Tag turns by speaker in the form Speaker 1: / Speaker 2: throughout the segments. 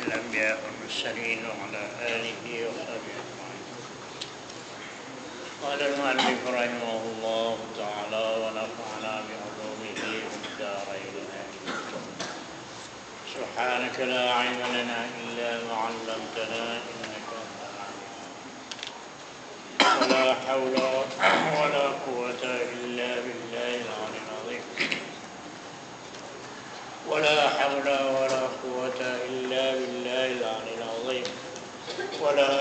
Speaker 1: الأنبياء والمرسلين وعلى آله وصحبه أجمعين. قال المؤلف رحمه الله تعالى ونفعنا بعلومه في الدارين آمين. سبحانك لا علم لنا إلا ما علمتنا إنك أنت العليم. ولا حول ولا قوة إلا بالله العلي العظيم. ولا حول ولا قوة إلا بالله العلي العظيم. ولا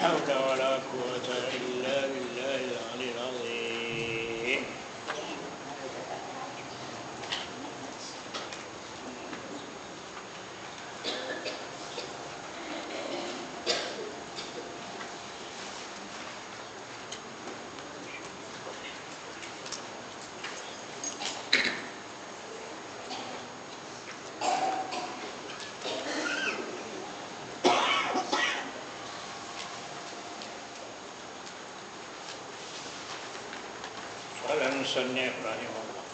Speaker 1: حول ولا قوة إلا بالله العلي العظيم. المصنف رحمه الله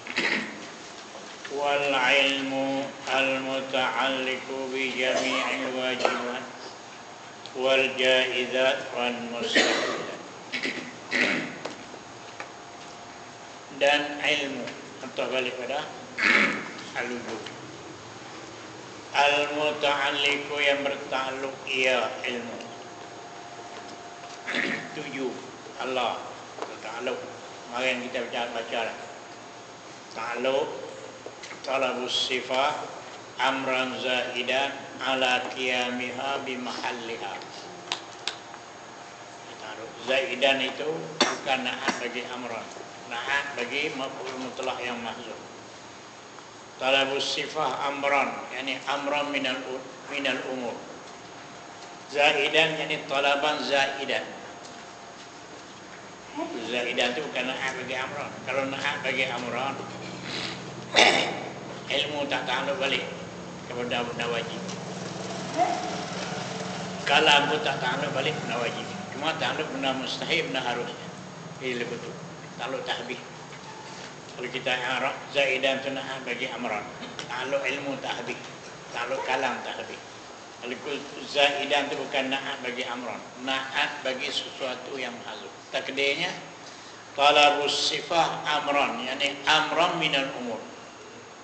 Speaker 1: والعلم المتعلق بجميع الواجبات والجائزات والمستحيلات dan ilmu atau balik pada al-wujud al-muta'alliqu yang bertakluk ia ilmu tujuh Allah bertakluk. Mari yang kita baca ta'alluq talabus sifat amran zaidan ala qiyamiha bimahalliha. Zaidan itu bukan na'at bagi amran, na'at bagi maf'ul mutlaq yang mahzuf. Talabus sifat amran, yani amran minal umur. Zaidan yani talaban zaidan. Zaidan itu bukan na'at bagi amran. Kalau na'at bagi amran ilmu tak ta'alluq balik kepada benda wajib. Kalam pun tak ta'alluq balik benda wajib. Cuma ta'alluq benda mustahil, benda harus. Ini lebih betul. Ta'alluq tahbih. Kalau kita arah zaidan itu na'at bagi amran. Ta'alluq ilmu tahbih. Ta'alluq kalam tahbih. Kalau zaidan itu bukan na'at bagi amran. Na'at bagi sesuatu yang mahzuf. Takdirnya talabus sifah amran, yani amran minal umur,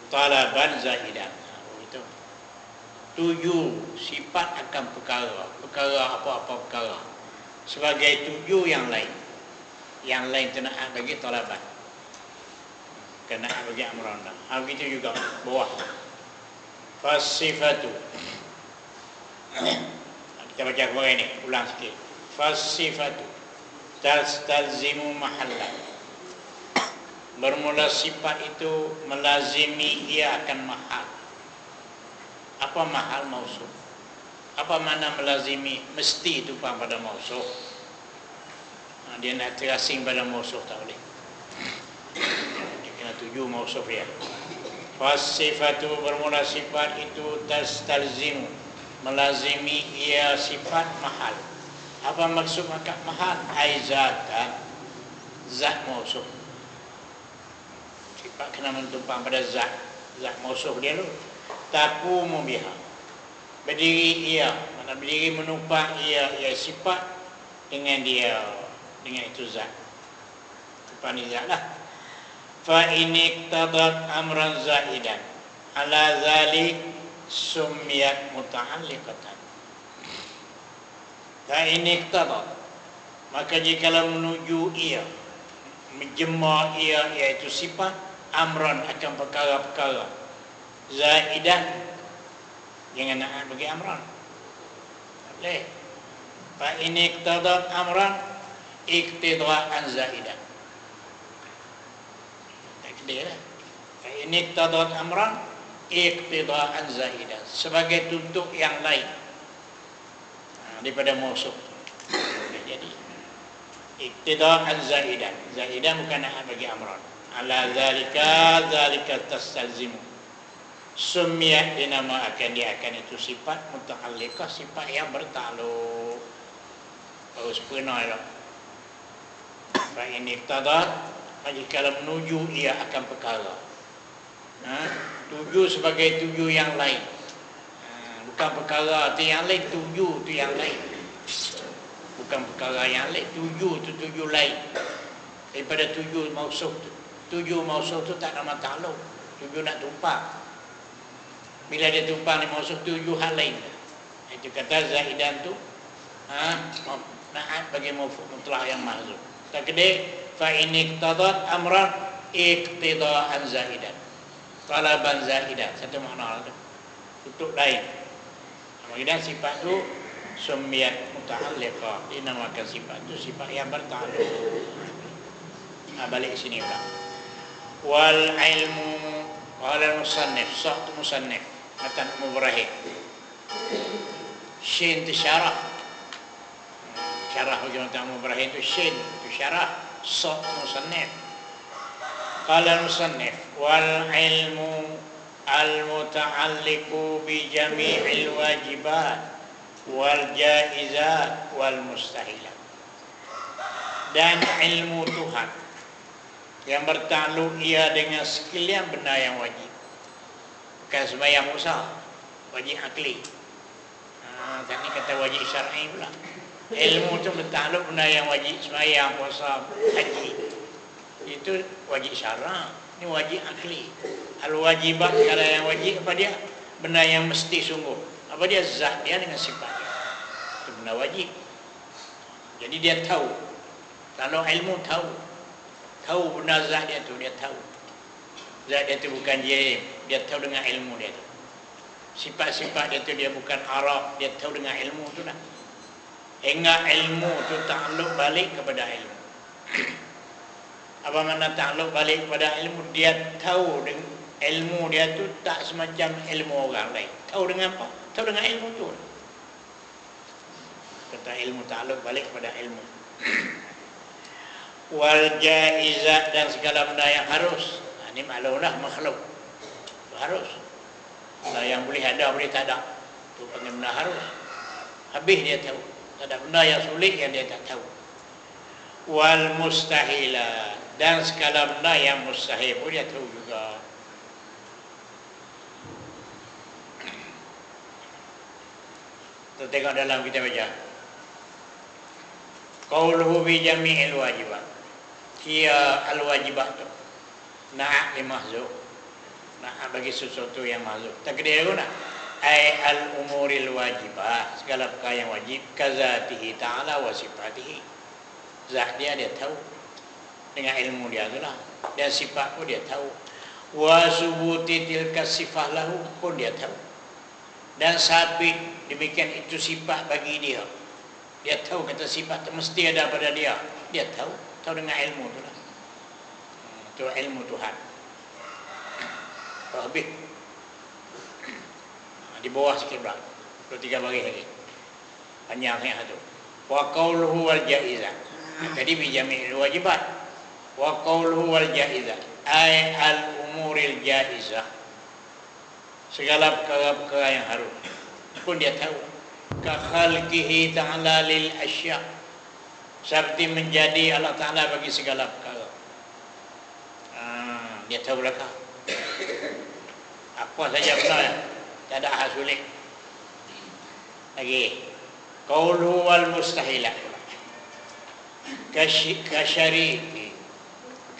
Speaker 1: talaban zaidan. Itu tujuh sifat akan perkara, perkara apa-apa perkara sebagai tujuh yang lain itu nak bagi talaban, kena bagi amran. Begitu juga bawah fasifatu. Kita baca kemarin ini, ulang sikit. Fasifatu tastalzimu mahalla. Bermula sifat itu melazimi ia akan mahal. Apa mahal mausuf? Apa makna melazimi? Mesti itu pada mausuf. Dia nak terasing pada mausuf tak boleh. Dia kena tuju mausuf ya. Fasifatu bermula sifat itu tastalzimu melazimi ia sifat mahal. Apa maksud maka mahal? Aizatan, zat mausuf. Sifat kena mentumpang pada zat mausuf dia tu. Taqumu biha, berdiri ia, mana berdiri menumpang ia sifat dengan dia, dengan itu zat. Tumpang ni zat lah. Fa in iqtadat amran zaidan ala zalik summiyat muta'alliqatan. Dan ini iqtadat, maka jikalau menuju ia, menjemah ia, iaitu sifat amran akan perkara-perkara zaidan, jangan nak bagi amran. Boleh. Fa in iqtadat amran iqtidaan zaidan. Takdir lah. Fa in iqtadat amran iqtidaan zaidan, sebagai tuntut yang lain daripada mausuf. Jadi iqtidaan zaidan. Zaidan bukan nak bagi amran. Ala zalika tastalzimu. Summiyat, dinamakan dia akan itu sifat muta'alliqah, sifat yang bertakluk. Harus pernah lah. Fa in iqtadat, jika menuju ia akan perkara. Tuju sebagai tuju yang lain. Bukan perkara tu yang lain, tuju tu yang lain. Bukan perkara yang lain, tuju tu tuju lain. Daripada tuju mausuh tu. Tuju mausuh tu tak nama ta'alluq. Tuju nak tumpang. Bila dia tumpang di mausuh, tuju hal lain. Itu kata zaidan tu naat bagi maf'ul mutlaq yang mahzuf. Tak kedai fa in iqtadat amran iqtidaan zaidan. Talaban zaidan. Satu makna tu. Tutup lain. Kemudian sifat tu summiyat muta'alliqah. Dinamakan sifat tu sifat yang berta'alluq. Balik sini pula. Wal ilmu qala al-musannif, sa'at musannif, matan mubrahim. Shin tu syarah. Syarah bagi matan mubrahim tu shin tu syarah, sa'at musannif. Qala al-musannif wal ilmu al-muta'alliqu bi jami'il wajibat wal jaizat wal mustahilat. Dan ilmu Tuhan yang bertakluk ia dengan sekalian benda yang wajib. Bukan sembahyang Musa, wajib akli. Tak ni kata wajib syar'i pula. Ilmu tu bertakluk benda yang wajib, sembahyang, puasa, haji. Itu wajib syara', ni wajib akli. Al-wajibat kalau yang wajib apa dia? Benda yang mesti sungguh. Apa dia? Zat dia dengan sifat dia. Itu benda wajib. Jadi dia tahu. Kalau ilmu tahu benda zat dia tu, dia tahu. Zat dia tu bukan jahil, dia tahu dengan ilmu dia tu. Sifat-sifat dia tu dia bukan araf, dia tahu dengan ilmu tu dah. Hingga ilmu tu takluk balik kepada ilmu. Apa makna takluk balik kepada ilmu? Dia tahu dengan ilmu dia tu tak semacam ilmu orang lain. Tahu dengan apa? Tahu dengan ilmu tu. Kata ilmu takluk balik kepada ilmu. Wal jaizat dan segala benda yang harus. Ini maklumlah makhluk. Itu harus. Benda yang boleh ada, boleh tak ada. Itu panggil benda harus. Habis dia tahu. Tak ada benda yang sulit yang dia tak tahu. Wal mustahilat dan segala benda yang mustahil pun dia tahu juga. Kita tengok dalam kita baca. Qauluhu bi jami'il wajibat. Ia al-wajibat tu. Na'a li mahzuf. Na'a bagi sesuatu yang mahzuf. Takdir guna. Ai al-umuril wajibat. Segala perkara yang wajib. Kazatihi ta'ala wa sifatihi. Zat dia tahu. Dengan ilmu dia tu lah. Dan sifat pun dia tahu. Wa subuti tilka sifah lahu pun dia tahu. Dan sabit demikian itu sifat bagi dia. Dia tahu kata sifat tu mesti ada pada dia. Dia tahu. Tahu dengan ilmu tu lah. Itu ilmu Tuhan. Habis. Di bawah sikit pula. 23 baris lagi. Panjang sangat satu. Wa qauluhu wal jaizat. Tadi bijami'il wajibat. Wa qauluhu wal jaizat. Ay al-umuril jaizah. Segala perkara-perkara yang harus. Pun dia tahu. Ka khalqihi ta'ala lil asya'. Seperti menjadi Allah Ta'ala bagi segala perkara. Dia tahu belakang. Apa saja benar ya? Tak ada hal sulit. Lagi. Qauluhu wal mustahilat. Kasyarihi.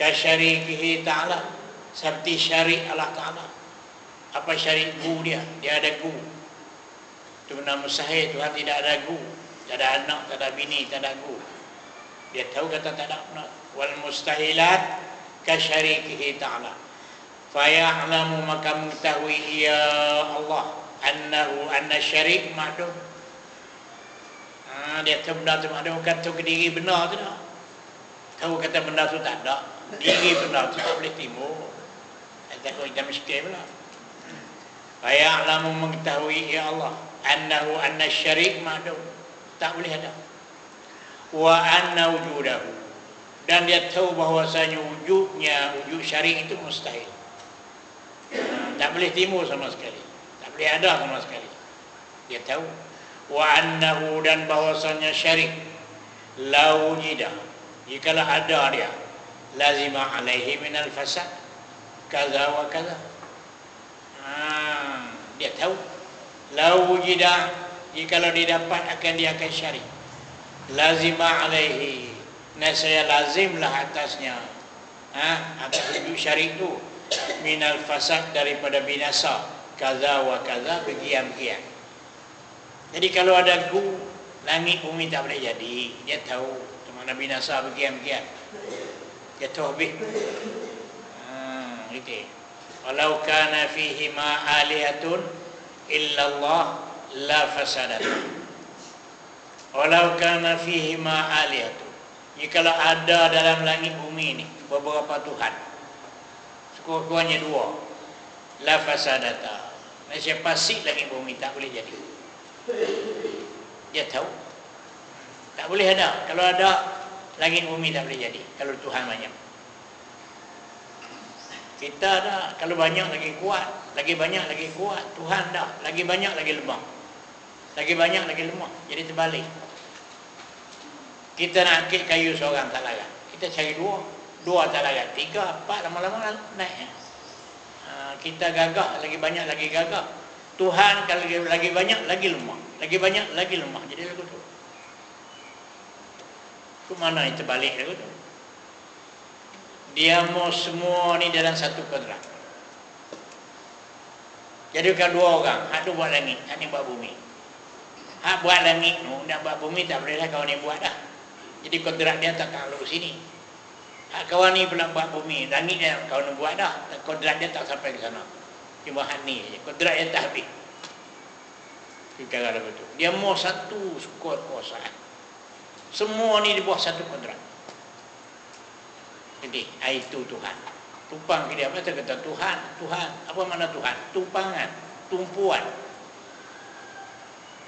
Speaker 1: Kasyarihi ta'ala. Seperti syarik Allah Ta'ala. Apa syarik gu dia? Dia ada gu. Itu benar mustahil. Tuhan tidak ada gu. Tak ada anak, tak ada bini, tak ada gu. Dia tahu kata tak ada benar. Wal mustahilat kasyarikihi ta'ala. Faya'lamu maka mengetahui ya Allah anna syarik ma'dum. Dia tahu benda tu ma'dum. Bukan tahu ke diri benar tu tak. Tahu kata benda tu tak ada. Diri benar tu tak boleh timbul. Tak boleh kita miskin pula. Faya'lamu mengetahui ya Allah anna syarik ma'dum. Tak boleh ada. Wa anna wujudahu. Dan dia tahu bahawasanya wujud syarik itu mustahil. Tak boleh timbul sama sekali. Tak boleh ada sama sekali. Dia tahu. Wa annahu dan bahawasanya syarik la wujida. Jikalau ada dia lazima alaihi minal fasad kaza wa kaza. Dia tahu lau wujida, jikalau didapat akan dia akan syari. Lazima alaihi, nasaya lazimlah atasnya, atas wujud syari itu, minal fasad, daripada binasa, kaza wa kaza, begian-begian. Jadi kalau ada gu, langit bumi tak boleh jadi. Dia tahu mana binasa begian-begian. Dia tahu habis. Gitu. Walau kana fihi ma alihatun illallah la fasadat. Walau kana fihi ma alihatun. Jikalau ada dalam langit bumi ini beberapa Tuhan, sekurang-kurangnya 2, la fasadata. Nasib pasti langit bumi tak boleh jadi. Dia tahu tak boleh ada. Kalau ada, langit bumi tak boleh jadi. Kalau Tuhan banyak, kita dah. Kalau banyak lagi kuat, lagi banyak lagi kuat. Tuhan dah, lagi banyak lagi lemah, lagi banyak lagi lemah. Jadi terbalik. Kita nak akik kayu seorang tak larat, kita cari 2 tak larat, 3, 4, lama-lama naik. Kita gagah, lagi banyak lagi gagah. Tuhan kalau lagi banyak lagi lemah, lagi banyak lagi lemah. Jadi lagu tu ke mana yang terbalik lagu tu? Dia mau semua ni dalam satu kodrat. Jadi kan 2 orang, hak tu buat langit, hak ni buat bumi. Hak buat langit tu nak buat bumi tak boleh dah, kawan ni buat dah. Jadi kodrat dia tak takluk sini. Hak kawan ni pula buat bumi, langit dia kawan ni buat dah, kodrat dia tak sampai ke sana. Cuma hak ni je, kodrat dia tak habis. Perkara lagu tu. Dia mau satu kekuasaan. Semua ni di bawah satu kodrat. Jadi, itu Tuhan. Tumpang ke dia, apa kata Tuhan? Tuhan. Apa makna Tuhan? Tumpangan, tumpuan.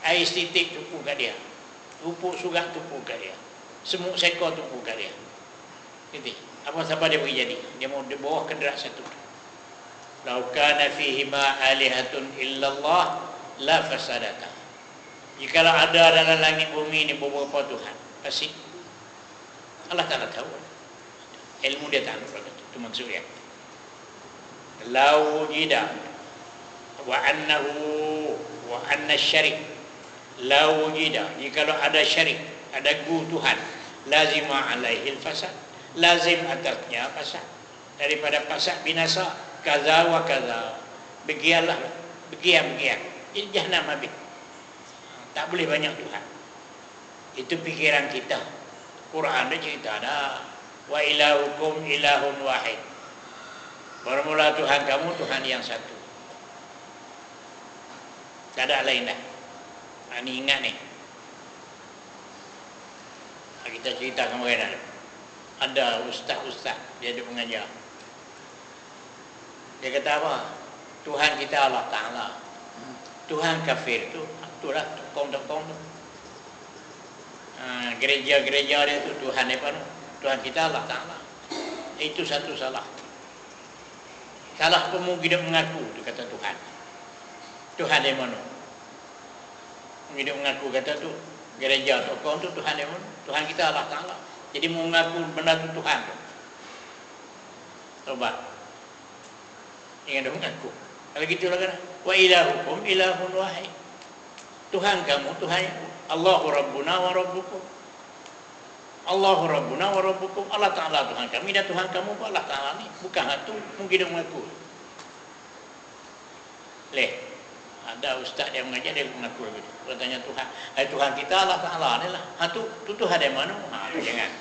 Speaker 1: Air setitik tumpu kat dia. Rupuk surat tumpu kat dia. Semut sekor tumpu kat dia. Jadi, apa siapa dia bagi jadi? Dia mau di bawah kodrat satu. Lau kana fihi ma alihatun illallah la fasadata. Jikalau ada dalam langit bumi ini beberapa Tuhan, pasti Allah Ta'ala tahu. Ilmu dia tahu. Itu maksudnya. Lau wujida wa anna syarik. Lau wujida, jikalau ada syarik, ada gu Tuhan, lazima alaihi fasad, lazim atasnya fasad. Daripada fasad binasa, kaza wa kaza, begianlah, begian. Ini jahannam habis. Tak boleh banyak Tuhan. Itu pikiran kita. Quran dia cerita dah. Wa ilahukum ilahun wahid. Bermula Tuhan kamu Tuhan yang satu. Tak ada lain dah. Ini ingat ni. Kita cerita kemarin ada ustaz-ustaz dia ada mengajar. Dia kata apa? Tuhan kita Allah Ta'ala. Tuhan kafir tu, itulah tokong-tokong tu. Gereja-gereja dia tu Tuhan apa tu? Tuhan kita Allah Ta'ala. Itu satu salah. Salah kamu hidup mengaku tu kata Tuhan. Tuhan di mana? Hidup mengaku kata tu gereja tokong tu Tuhan di mana? Tuhan kita Allah Ta'ala. Jadi mengaku benda tu Tuhan tu. Coba. Ingat mengaku. Kalau gitulah kan. Wa ilahukum ilahun wahid. Tuhan kamu Tuhan Allahu Rabbuna wa Rabbukum. Allahu Rabbuna wa Rabbukum. Allah Ta'ala Tuhan kami dan Tuhan kamu Allah Ta'ala ni. Bukan hatu, mungkin dia mengaku. Ada ustaz yang mengajar dia mengaku begitu. Dia tanya Tuhan, Tuhan kita Allah Ta'ala ni lah. Hatu, tu Tuhan dari mana? Jangan.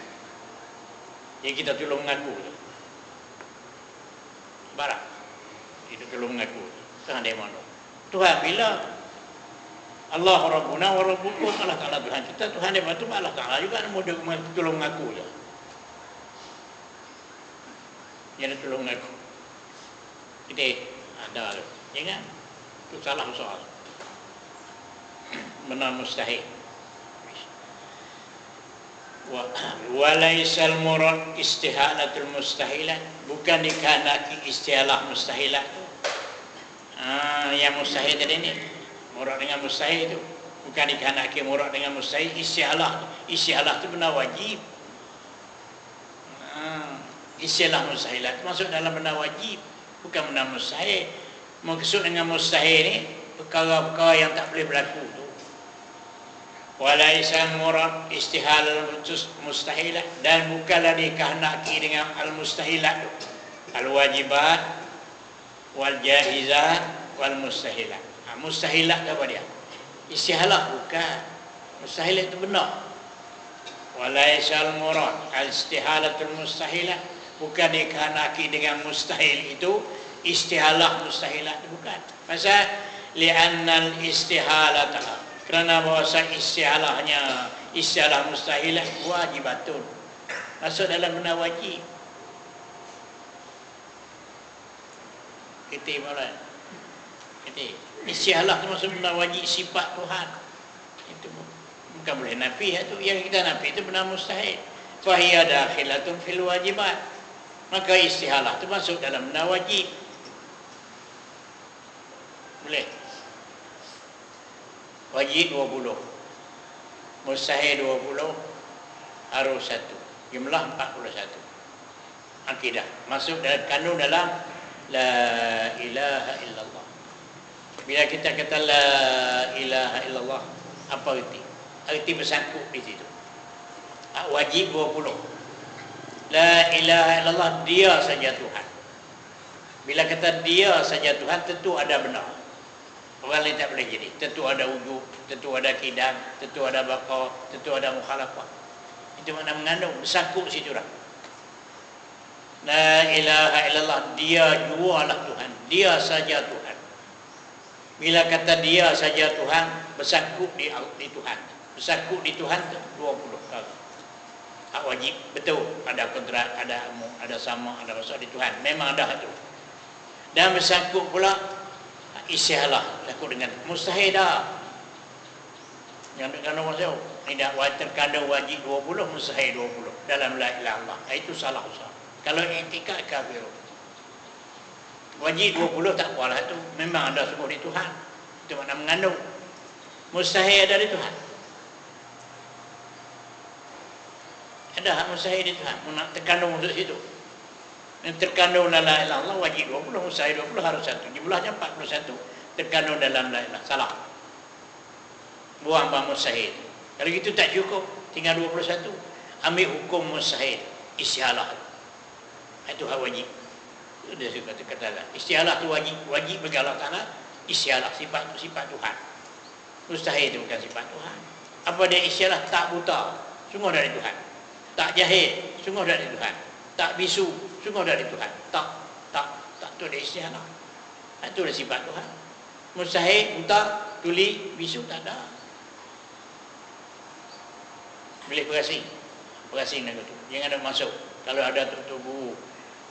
Speaker 1: Jadi kita tolong mengaku. Barak. Itu tolong mengaku. Tuhan dari mana? Tuhan bila Allah Rabbuna wa Rabbukum, Allah Ta'ala Tuhan kita, Tuhan dari mana tu Allah Ta'ala juga mau dia tolong mengaku je. Dia tolong mengaku. Jadi ada jangan. Itu salah soal. Benar mustahil. Walaisal murad istihalatul mustahilat, bukan dikehendaki istihalah mustahilat. Yang mustahil tadi ni murad dengan mustahil itu bukan dikehendaki murad dengan mustahil. Istihalah itu benar wajib. Istihalah mustahilat masuk dalam benar wajib, bukan benar mustahil. Maksud dengan mustahil ni perkara-perkara yang tak boleh berlaku tu. Walaisan murad istihal mustahilah, dan bukanlah dikehendaki dengan al-mustahilat tu. Al-wajibat wal jaizat wal mustahilat. Mustahilat apa dia? Istihalah bukan. Mustahilat itu benar. Walaisal murad al-istihalatul mustahilah, bukan dikehendaki dengan mustahil itu. Istihalah mustahilat itu bukan. Pasal li'annal istihalata, kerana bahasa istihalahnya, istihalah mustahilah wajibatun, masuk dalam benda wajib. Kita malah istihalah itu masuk benda wajib, sifat Tuhan. Itu bukan boleh nafi itu. Yang kita nafi itu benda mustahil. Fahiya dakhilatun fil wajibat. Maka istihalah itu masuk dalam benda wajib. Boleh. Wajib 20, mustahil 20, harus 1. Jumlah 41. Akidah masuk dalam kanun dalam la ilaha illallah. Bila kita kata la ilaha illallah, apa arti? Arti bersangkut di situ. Wajib 20. La ilaha illallah, dia saja Tuhan. Bila kata dia saja Tuhan, tentu ada benar. Orang lain tak boleh jadi. Tentu ada wujud, tentu ada kidam, tentu ada baqa, tentu ada mukhalafah. Itu makna mengandung, bersangkut situ dah. La ilaha illallah, dia jualah Tuhan, dia saja Tuhan. Bila kata dia saja Tuhan, bersangkut di Tuhan. Bersangkut di Tuhan tu 20 kali. Hak wajib, betul. Ada kontrak, ada sama, ada masuk di Tuhan. Memang ada tu. Dan bersangkut pula istihalah laku dengan mustahil dah. Yang terkandung masuk tidak terkandung wajib 20, mustahil 20 dalam la ilaha illallah. Itu salah usah. Kalau i'tikad kafir. Wajib 20 tak apalah, itu memang ada sungguh di Tuhan. Itu makna mengandung. Mustahil ada di Tuhan. Ada hak mustahil di Tuhan. Terkandung untuk situ. Yang terkandung dalam la ilaha illallah wajib 20, mustahil 20, harus 1. Jumlahnya 41 terkandung dalam la ilaha. Salah. Buang bang mustahil. Kalau gitu tak cukup, tinggal 21. Ambil hukum mustahil, istihalah. Itu hak wajib. Dia suka kata istihalah tu wajib, wajib bagi Allah Taala. Istihalah sifat tu sifat Tuhan. Mustahil itu bukan sifat Tuhan. Apa dia istihalah? Tak buta, sungguh dari Tuhan. Tak jahil, sungguh dari Tuhan. Tak bisu, sungguh dari Tuhan. Tak tu dia istihalah. Itu dah sifat Tuhan. Mustahil, buta, tuli, bisu tak ada. Boleh berasing dengan tu. Jangan ada masuk. Kalau ada tubuh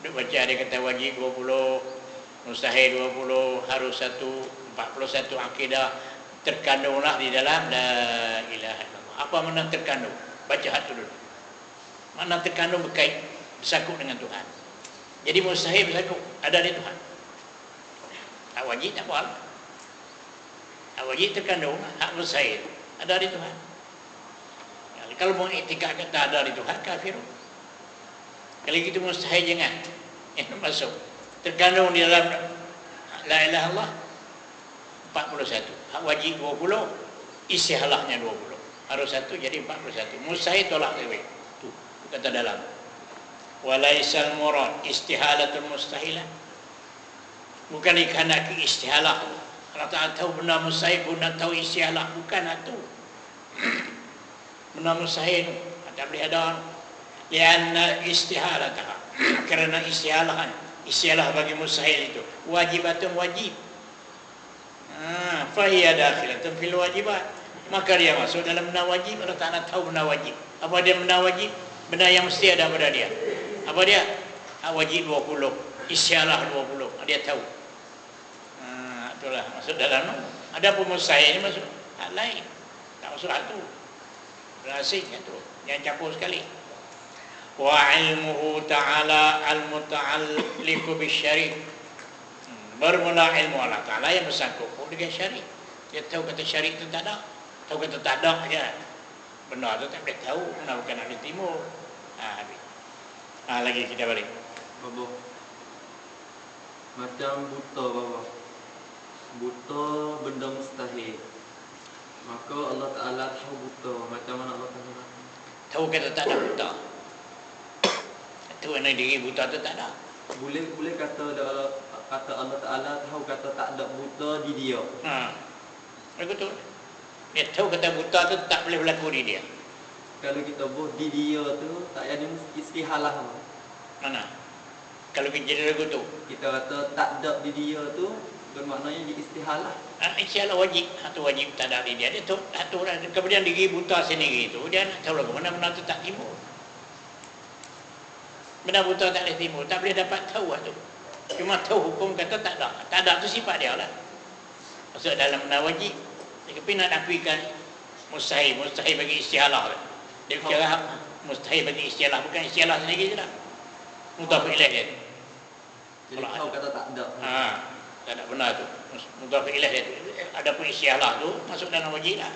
Speaker 1: duk baca dia kata wajib 20, mustahil 20, harus 1, 41 akidah, terkandunglah di dalam la ilaha illallah. Apa makna terkandung? Baca hati dulu. Makna terkandung berkait, bersangkut dengan Tuhan. Jadi mustahil bersangkut, ada di Tuhan. Hak wajib tak apa. Hak wajib terkandung, hak mustahil ada di Tuhan. Kalau mau i'tikad kata ada di Tuhan, kafir. Kalau gitu mustahil jangan. Masuk. Terkandung di dalam la ilaha illallah 41. Hak wajib 20, istihalahnya 20. Harus 1 jadi 41. Mustahil tolak dewe. Tu kata dalam. Walaisal murad istihalatul mustahilah. Bukan dikehendaki istihalah. Kalau tak tahu benda mustahil pun nak tahu istihalah, bukan itu. Benda mustahil tak boleh ada. Lianna istihalataha, kerana istihalah bagi mustahil itu wajibatun wajib. Fahiya dakhilatun fil wajibat, maka dia masuk dalam benda wajib. Allah Ta'ala tahu benda wajib. Apa dia benda wajib? Benda yang mesti ada pada dia. Apa dia? Wajib 20, istihalah 20, dia tahu. Itulah masuk dalam. Ada pun mustahil masuk hal lain, tak masuk hal tu. Berasing itu yang campur sekali. Wa ilmuhu ta'ala al-muta'alliqu bisyari'. Bermula ilmu Allah Ta'ala yang bersangkut dengan syari'. Dia tahu kata syari' itu tak ada, tahu kata tak ada je. Benar tu tak boleh tahu, benar bukan ahli timur. Habis. Lagi kita balik.
Speaker 2: Bapa, macam buta bapa. buta benda mustahil. Maka Allah Ta'ala tahu buta. Macam mana Allah Ta'ala?
Speaker 1: Tahu kata tak ada buta. Tahu mana diri buta tu tak ada.
Speaker 2: Boleh kata Allah Ta'ala tahu kata tak ada buta di dia.
Speaker 1: Betul. Dia tahu kata buta tu tak boleh berlaku di dia.
Speaker 2: Kalau kita buh di dia tu tak ada istihalah.
Speaker 1: Mana? Kalau kita jadi lagu tu,
Speaker 2: kita kata tak ada di dia tu bermaknanya di istihalah.
Speaker 1: Istihalah wajib, satu wajib tak ada di dia. Dia tu satu orang. Kemudian diri buta sendiri tu dia nak tahu lagu mana benda tu tak timbul. Benda buta tak boleh timbul, tak boleh dapat tahu tu. Cuma tahu hukum kata tak ada. Tak ada tu sifat dia lah. Maksud dalam benda wajib. Tapi nak nafikan mustahil bagi istihalah. Dia bicara mustahil bagi istihalah, bukan istihalah sendiri je lah. Mudhaf ilaih dia.
Speaker 2: Jadi tahu kata tak ada.
Speaker 1: Tak ada benar tu. Mudhaf ilaih dia tu. Adapun istihalah tu masuk dalam wajib lah.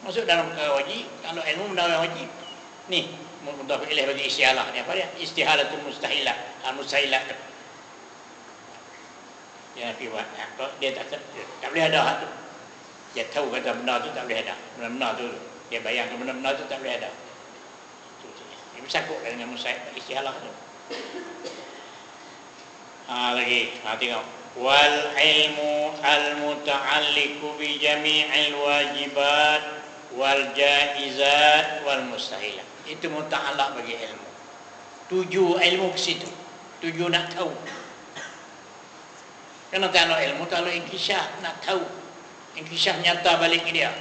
Speaker 1: Masuk dalam perkara wajib. Kalau ilmu benda wajib. Ni mudhaf ilaih bagi istihalah ni apa dia? Istihalah tu mustahilah. Mustahilah tu. Dia nak buat. Dia tak boleh ada hak tu. Dia tahu kata benda tu tak boleh ada. Benda tu dia bayangkan benda tu tak boleh ada. Dia bersakut dengan istihalah tu. Lagi, tengok. Wal ilmu al muta'alliqu bi jami'il wajibat wal jaizat wal mustahilat. Itu muta'allaq bagi ilmu. Tuju ilmu ke situ. Tuju nak tahu. Kerana tak ada ilmu, tak ada inkisah, nak tahu. Inkisah nyata balik ke dia.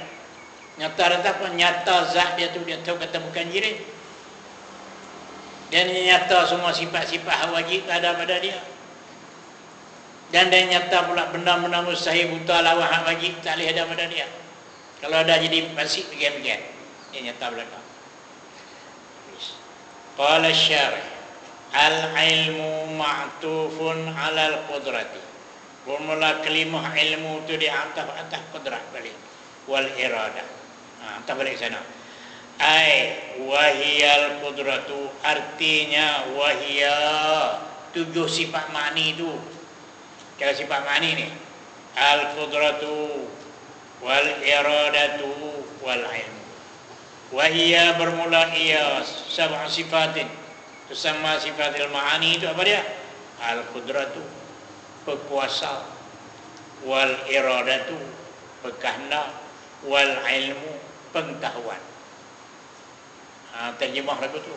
Speaker 1: Nyata rata apa? Nyata zat dia tu, dia tahu kata bukan jirin. Dan nyata semua sifat-sifat wajib ada pada dia. Dan dia nyata pula benda-benda mustahil buta lawan hak wajib tak boleh ada pada dia. Kalau ada jadi fasik begini-begini. Dia nyata belakang. Qala syarih al-ilmu ma'tufun 'ala al-qudrati. Bermula kalimah ilmu tu di atas qudrat balik. Wal irada. Tak balik sana. Wahiyal qudratu, artinya wahia tujuh sifat ma'ni tu. Cara sifat ma'ni ni al qudratu wal iradatu wal ilmu. Wahia bermula ia sab'a sifatin. Bersama sifatil ma'ani itu apa dia? Al qudratu, berkuasa, wal iradatu, berkehendak, wal ilmu, pengetahuan. Terjemah lagu tu.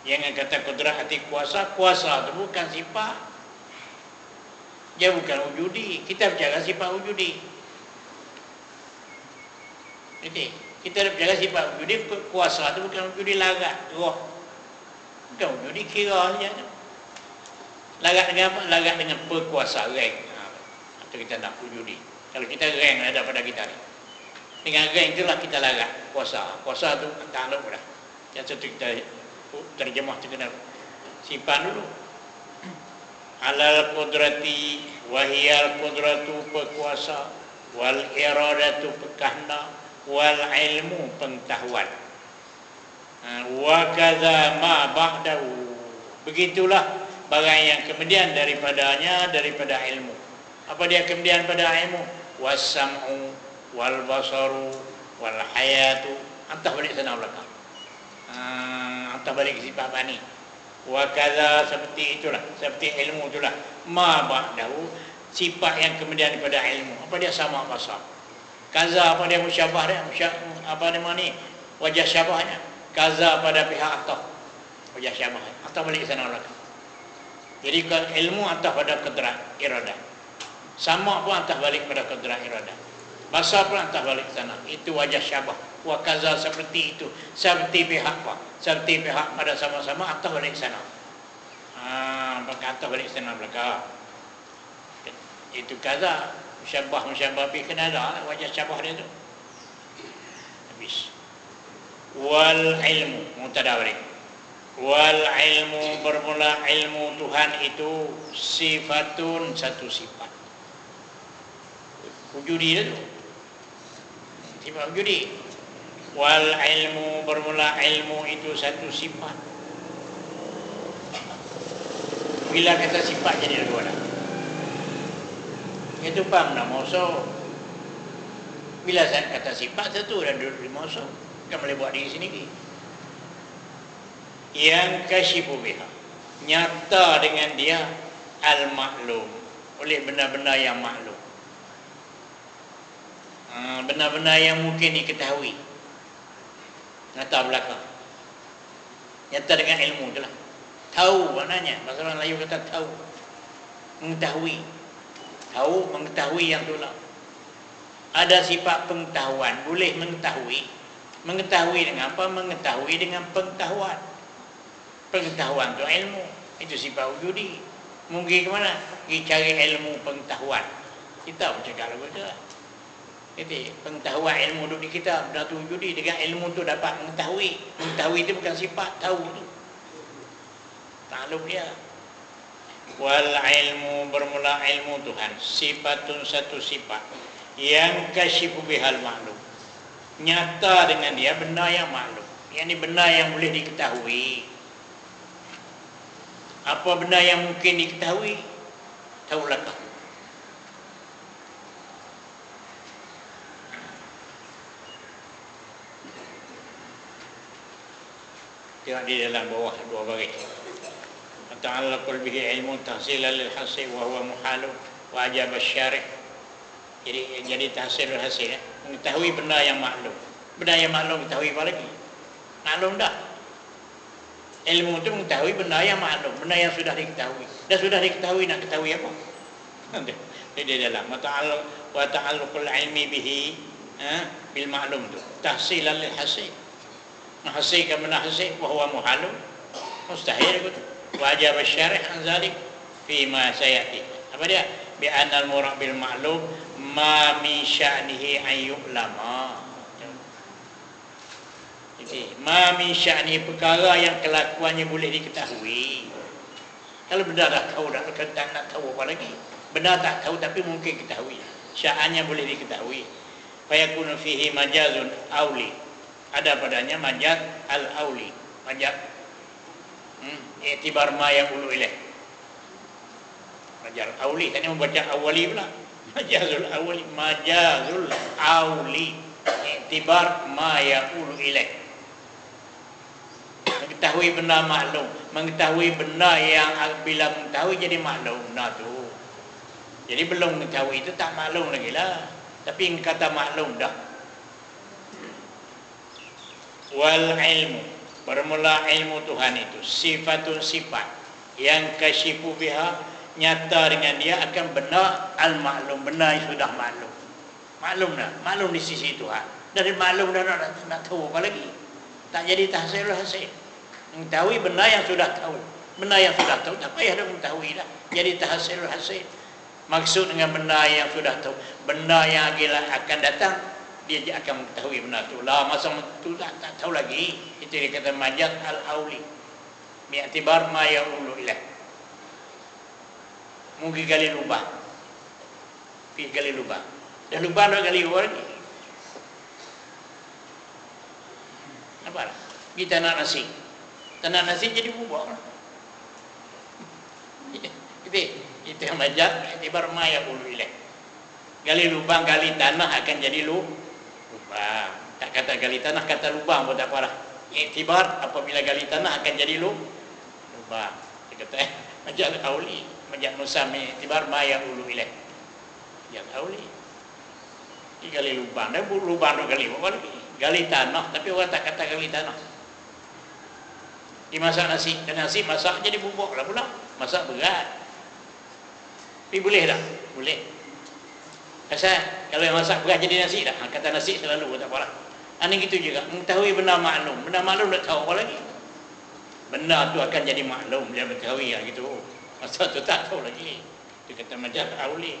Speaker 1: Jangan kata kudrat hati kuasa. Kuasa tu bukan sifat. Dia bukan wujudi. Kita berjaga sifat wujudi. Kita berjaga sifat wujudi. Kuasa tu bukan wujudi larat, roh. Bukan wujudi kira saja. Larat dengan apa? Larat dengan perkuasa, rank. Itu kita nak wujudi. Kalau kita rank ada pada kita ni. Dengan rank itulah kita larat kuasa. Kuasa tu takluk dah. Yang satu kita terjemah tu kena simpan dulu. Alal qudrati wahiyal qudratu berkuasa, wal iradatu berkehendak, wal ilmu pengetahuan. Wa kadza ma ba'dahu. Begitulah barang yang kemudian daripadanya, daripada ilmu. Apa dia kemudian pada ilmu? Was-sam'u wal basaru wal hayatu. Entah balik sana belakang. Entah balik ke sifat bani. Wa kadza, seperti itulah, seperti ilmu itulah. Ma ba'dahu, sifat yang kemudian daripada ilmu. Apa dia? Sama basar. Kaza apa dia? Musyabah dia? Apa nama ni? Wajah syabahnya. Kaza pada pihak atas. Wajah syabah. Entah balik ke sana belakang. Jadi ilmu entah pada qudrat iradah. Sama pun entah balik pada qudrat iradah. Basar pun entah balik ke sana. Itu wajah syabah. Wa kaza, seperti itu. Seperti pihak apa? Seperti pihak pada sama-sama entah balik ke sana. Maka entah balik ke sana belakang. Itu kaza. Musyabah bi kena ada wajah syabah dia tu. Habis. Wal ilmu, mutada balik. Wal ilmu, bermula ilmu Tuhan itu sifatun, satu sifat. Wujudi dia tu. Sifat wujudi. Wal ilmu, bermula ilmu itu satu sifat. Bila kata sifat jadi dua dah. Itu paham nak mosok. Bila saya kata sifat satu dan duduk di mosok, kan boleh buat diri sendiri. Yang kasyifu biha, nyata dengan dia al-maklum, oleh benda-benda yang maklum, benda-benda yang mungkin diketahui, nyata belakang, nyata dengan ilmu itulah. Tahu maknanya, bahasa orang Melayu kata tahu, mengetahui, tahu mengetahui yang tu lah. Ada sifat pengetahuan, boleh mengetahui. Mengetahui dengan apa? Mengetahui dengan pengetahuan. Pengetahuan tu ilmu, itu sifat wujudi. Mungkin ke mana? Pergi cari ilmu pengetahuan. Kita bercakap lagu tu lah. Jadi pengetahuan ilmu duduk di kita, benda tu wujudi. Dengan ilmu tu dapat mengetahui. Mengetahui itu bukan sifat, tahu tu. Takluk dia. Wal ilmu, bermula ilmu Tuhan, sifatun, satu sifat yang kasyifu bihal maklum, nyata dengan dia benda yang maklum. Yang ni benda yang boleh diketahui. Apa benda yang mungkin diketahui? Tahulah kau. Tengok di dalam bawah dua baris. Ta'allaqul bihi ilmu tahsilan lil hasil wa huwa muhalun wa ajab asy-syarih. Jadi tahsilul hasil, mengetahui benda yang maklum. Benda yang maklum mengetahui apa lagi? Maklum dah. Ilmu itu mengetahui benda yang maklum, benda yang sudah diketahui. Dah sudah diketahui, nak ketahui apa? Di dalam wa ta'alluqul ilmi bihi bil maklum tu tahsilan lil hasil. Menghasilkan benda hasil wa huwa muhalun, mustahil gitu. Wajib syarih an zalik fi ma sayati. Apa dia? Bi anal murad bil ma'lum ma min sya'nihi an yu'lama. Jadi ma min sya'ni, perkara yang kelakuannya boleh diketahui. Kalau benda dah tahu, dah tak nak tahu apa lagi. Benda tak tahu tapi mungkin ketahui. Sya'annya boleh diketahui. Fa yakunu fihi majazun auli. Ada padanya majaz al-auli. Majaz i'tibar ma yang ulu ilaih. Majaz auli, tadi membaca awali pula. Majazul awali, majazul auli, i'tibar ma yang ulu ilaih. Mengetahui benda maklum, mengetahui benda yang bila mengetahui jadi maklum. Nah tu. Jadi belum mengetahui itu tak maklum lagi lah. Tapi kata maklum dah. Wal ilmu, bermula ilmu Tuhan itu sifatun, sifat yang kasyifu biha, nyata dengan dia akan benda al-maklum, benda yang sudah maklum. Maklum dah, maklum di sisi Tuhan. Dari maklum dah nak tahu apa lagi. Tak jadi tahsilul hasil. Mengetahui benda yang sudah tahu. Benda yang sudah tahu tak payah dah mengetahui dah. Jadi tahsilul hasil. Maksud dengan benda yang sudah tahu, benda yang akan datang, dia akan mengetahui benda tu lah. Masa tu tak tahu lagi. Itu dia kata majaz al-auli, bi'tibar ma ya'ulu ilah. Mungkin gali lubang, pergi gali lubang, dah lubang dah gali orang lagi. Apa lah? Pergi tanah nasi jadi bubur. Itu yang majaz bi'tibar ma ya'ulu ilah. Gali lubang, gali tanah akan jadi lubang. Tak kata gali tanah, kata lubang pun tak apa lah. Iktibar apabila gali tanah akan jadi lubang. Dia kata majaz auli, majaz musami iktibar ma ya'ulu ilaih. Majaz auli. Dia gali lubang, dan lubang tu gali apa lagi? Gali tanah, tapi orang tak kata gali tanah. Dimasak nasi, dan nasi masak jadi bubuk lah pula. Masak berat. Tapi boleh tak? Boleh. Asal kalau yang masak berat jadi nasi dah. Kata nasi selalu tak apa lah. Ini gitu juga. Mengetahui benda maklum. Benda maklum tak tahu apa lagi. Benda tu akan jadi maklum. Dia mengetahui lah gitu. Masa tu tak tahu lagi. Dia kata majaz auli.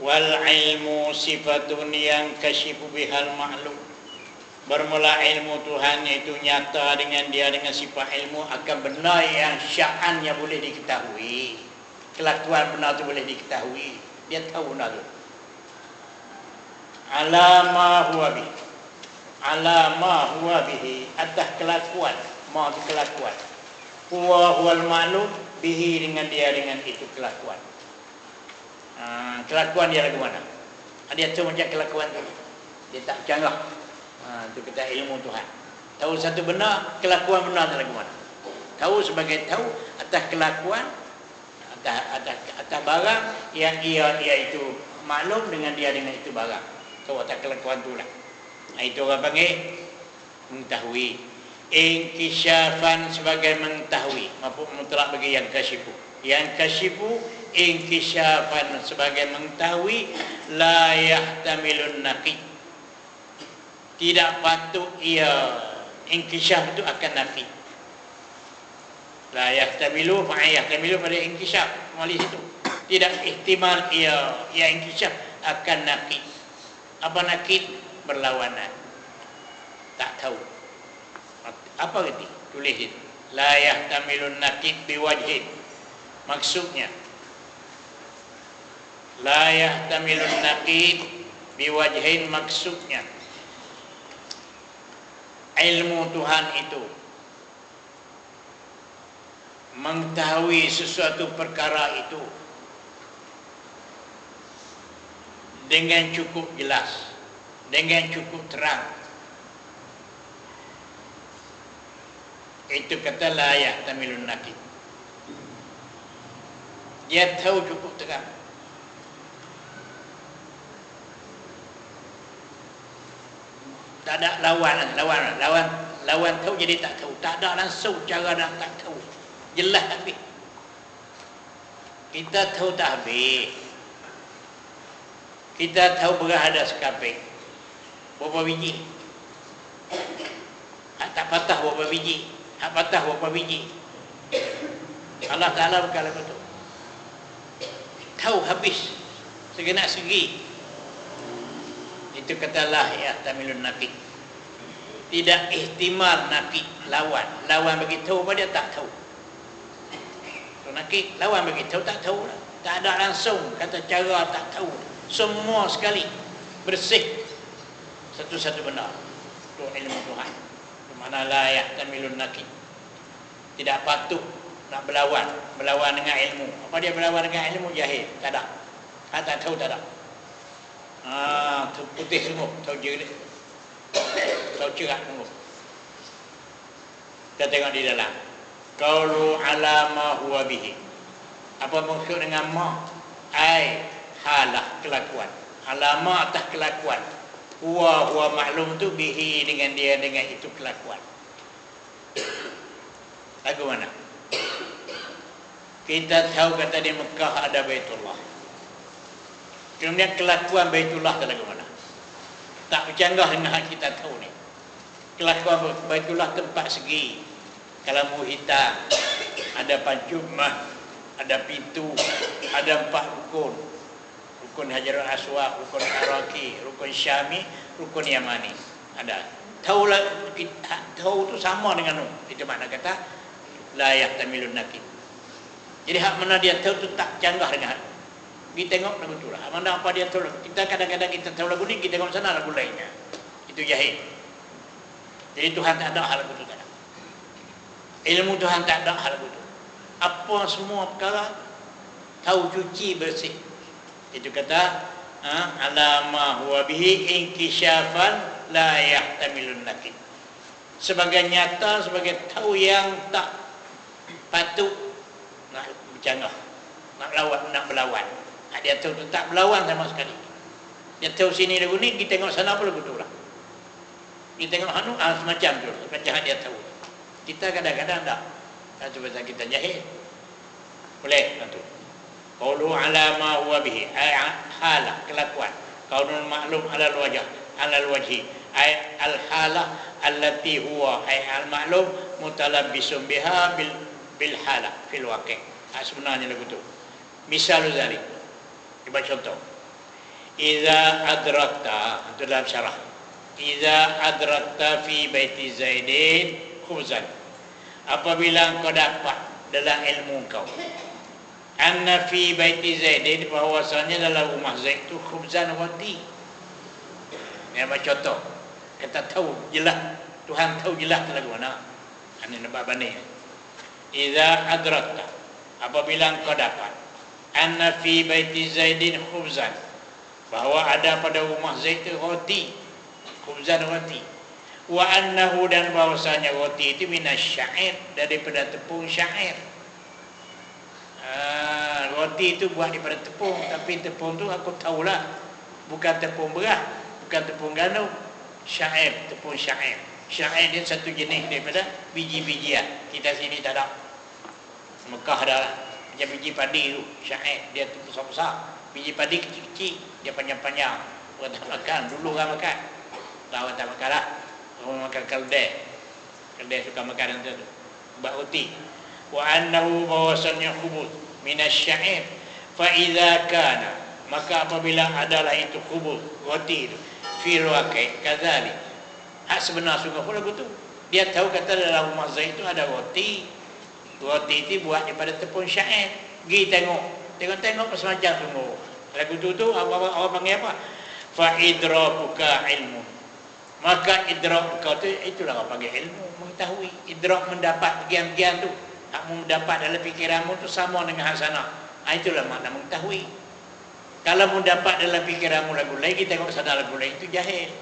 Speaker 1: Wal ilmu sifatun yang kasyifu bihal maklum. Bermula ilmu Tuhan itu nyata dengan dia, dengan sifat ilmu akan benda yang sya'annya boleh diketahui. Kelakuan benda tu boleh diketahui. Dia tahu benda tu. Alama huwa bihi, atas kelakuan. Ma tu kelakuan. huwal ma'lum bihi, dengan dia dengan itu kelakuan. Kelakuan dia lagu mana? Dia tahu macam kelakuan tu. Dia tak canggah. Itu kita ilmu Tuhan. Tahu satu benda, kelakuan benar tu lagu mana? Tahu sebagai tahu atas kelakuan, atas barang yang ia itu maklum dengan dia dengan itu barang. Tahu atas kelakuan tu lah. Itu orang panggil mengetahui. Inkishafan sebagai mengetahui. Mafhum mutlak bagi yang kasyifu. Yang kasyifu inkishafan sebagai mengetahui, la yahtamilun naqid. Tidak patut ia inkishaf itu akan nafi. La yahtamilu fa yahtamilu pada inkishaf. Kembali situ. Tidak ihtimal ia inkishaf akan naqid. Apa naqid? Berlawanan. Tak tahu. Apa arti? Tulis itu. La yahtamilun naqid biwajhin. Maksudnya, la yahtamilun naqid biwajhin, maksudnya ilmu Tuhan itu mengetahui sesuatu perkara itu dengan cukup jelas, dengan cukup terang. Itu kata la yahtamilun naqid. Dia tahu cukup terang. Tak ada lawan tahu jadi tak tahu. Tak ada langsung cara nak tak tahu. Jelas habis. Kita tahu tak habis. Kita tahu beras ada sekaping. Berapa biji? Tak patah berapa biji. Hak patah berapa biji. Allah Ta'ala berkala betul. Tahu habis segenap segi. Itu katalah yahtamilun naqid. Tidak ihtimal naqid, lawan bagi tahu apa dia tak tahu. So naqid lawan bagi tahu tak tahu lah. Tak ada langsung kata cara tak tahu. Semua sekali bersih satu-satu benar. Itu ilmu Tuhan. Di mana la yahtamilun naqid. Tidak patut nak berlawan dengan ilmu. Apa dia berlawan dengan ilmu? Jahil. Tak ada. Tak tahu tak ada. Putih semua, tahu jerit, tahu cerah semua. Kita tengok di dalam. Qaulu ala ma huwa bihi. Apa maksud dengan ma? Ai halah, kelakuan. Alama atas kelakuan. Huwa maklum tu bihi, dengan dia dengan itu kelakuan. Lagu mana? Kita tahu kata di Mekah ada Baitullah. Kemudian kelakuan Baitullah tu lagu mana? Tak bercanggah dengan hak kita tahu ni. Kelakuan Baitullah tempat segi. Kalamu hitam, ada pancumah, ada pintu, ada 4 rukun. Rukun Hajarul Aswad, rukun Araki, rukun Syami, rukun Yamani. Ada. Tahu tu sama dengan itu makna kata la yahtamilun naqid. Jadi hak mana dia tahu tu tak canggah dengan hak. Kita tengok lagu tu lah. Mana apa dia tahu. Kita kadang-kadang kita tahu lagu ni, kita tengok sana lagu lainnya. Itu jahil. Jadi Tuhan tak ada hal lagu tu tak ada. Ilmu Tuhan tak ada hal lagu tu. Apa semua perkara tahu cuci bersih. Itu kata alama huwa bihi inkishafan la yahtamilun naqid. Sebagai nyata, sebagai tahu yang tak patut nak bercanggah, nak berlawan. Dia tahu tak berlawan sama sekali. Dia tahu sini lagu ni, kita tengok sana apa lagu tu lah. Kita tengok semacam tu, macam dia tahu. Kita kadang-kadang tak. Itu pasal kita jahil. Boleh tu. Qaulu ala ma huwa bihi, ay halah, kelakuan. Qaulun ma'lum ala al-wajh, ala al-wajhi. Ay al-halah allati huwa ay al-ma'lum mutalabbisun biha bil halah fil waqi'. Sebenarnya lagu tu. Misal zalik. Coba contoh. Iza adrakta, itu dalam syarah. Iza adrakta fi baiti Zaidin khubzan. Apabila kau dapat dalam ilmu kau, anna fi baiti Zaidin, bahawasanya dalam rumah Zaid itu khubzan roti. Ini apa contoh? Kita tahu jelas, Tuhan tahu jelas lagu mana. Ini nampak banding. idza adrakta, apabila engkau dapat, anna fi baiti Zaidin khubzan, bahwa ada pada rumah Zaid itu roti, khubzan roti, wa annahu, dan bahwasanya roti itu minasyair, daripada tepung syair. Roti itu buat daripada tepung, tapi tepung tu aku tahulah bukan tepung beras, bukan tepung gandum, syair, tepung syair. Syair dia satu jenis daripada biji-bijian. Kita sini tak ada. Mekah dah lah. Macam biji padi tu, syair, dia tu besar-besar. Biji padi kecil-kecil, dia panjang-panjang. Orang tak makan, dulu orang makan. Orang tak makan lah. Orang makan keldai. Keldai suka makan tu. Buat roti. Wa annahu, bahwasannya khubuz minas syair. Fa idza kana, maka apabila adalah itu khubuz, roti itu, fi ruaqi kadzalik. Hak sebenar sungguh pun lagu tu. Dia tahu kata dalam rumah Zaid itu ada roti. Roti itu buat daripada tepung syair. Pergi tengok. Tengok semacam semua. Lagu tu orang panggil apa? Fa idrakuka ilmu. Maka idrak kau tu, itulah orang panggil ilmu, mengetahui. Idrak, mendapat bagian-bagian tu. Hak mendapat dalam fikiranmu tu sama dengan hak sana. Itulah makna mengetahui. Kalau mendapat dalam fikiranmu lagu lain, kita tengok sana lagu lain, itu jahil.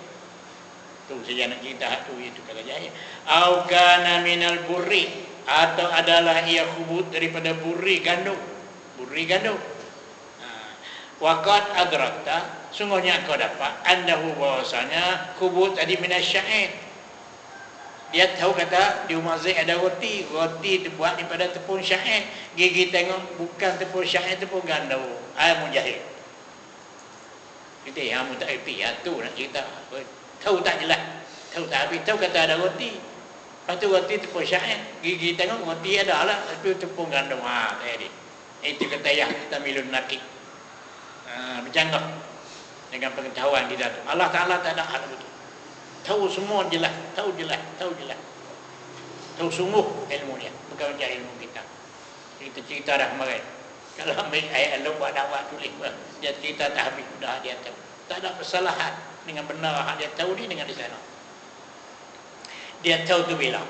Speaker 1: Tu saja nak cerita tu, itu kata jahil. Au kana minal burri, atau adalah ia khubut daripada burri gandum. Burri gandum. Waqad adrakta, sungguhnya kau dapat, annahu, bahwasanya khubut tadi minasyair. Dia tahu kata di rumah Zaid ada roti. Roti dibuat daripada tepung syair. Gigi tengok bukan tepung syair, tepung gandum. Mujahid. Kita yang tak happy, tu nak cerita. Tahu tak jelas. Tahu tak habis. Tahu kata ada roti. Lepas tu roti tepung syair. Gigi tengok roti ada lah. Tapi tepung gandum. Tadi. Itu kata ya, kita milun nakik. Bercanggah dengan pengetahuan kita tu. Allah Ta'ala tak ada hal begitu. Tahu semua jelas. Tahu jelas. Tahu sungguh ilmu dia. Bukan macam ilmu kita. Kita cerita dah kemarin. Kalau ambil ayat Allah buat dakwah tulis. Dia cerita tak habis. Sudah dia tahu. Tak ada kesalahan. Dengan benar dia tahu ni dengan di sana. Dia tahu tu bila.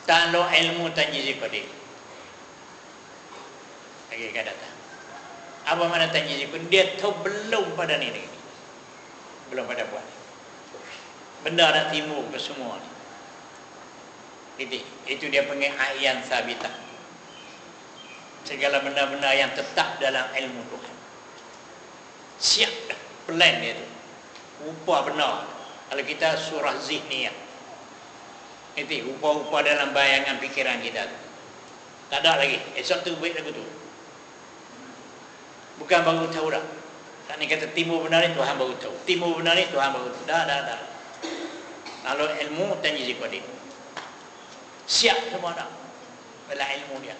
Speaker 1: Kalau ilmu tanjiz qadir. Lagi kan datang. Apa mana tanjiz qadir? Dia tahu belum pada ni. Belum pada buat. Benda nak timur ke semua ni. Itu dia panggil ayan sabitah. Segala benda-benda yang tetap dalam ilmu Tuhan. Siap dah. Plan dia tu. Rupa benar. Kalau kita surah zihniyah. Itu rupa-rupa dalam bayangan fikiran kita tu. Tak ada lagi. Esok tu baik lagu tu. Bukan baru tahu dah. Tak ni kata timur benar ni Tuhan baru tahu. Timur benar ni Tuhan baru tahu. Dah. Kalau ilmu tanjiz qadir. Siap semua dah. Dalam ilmu dia.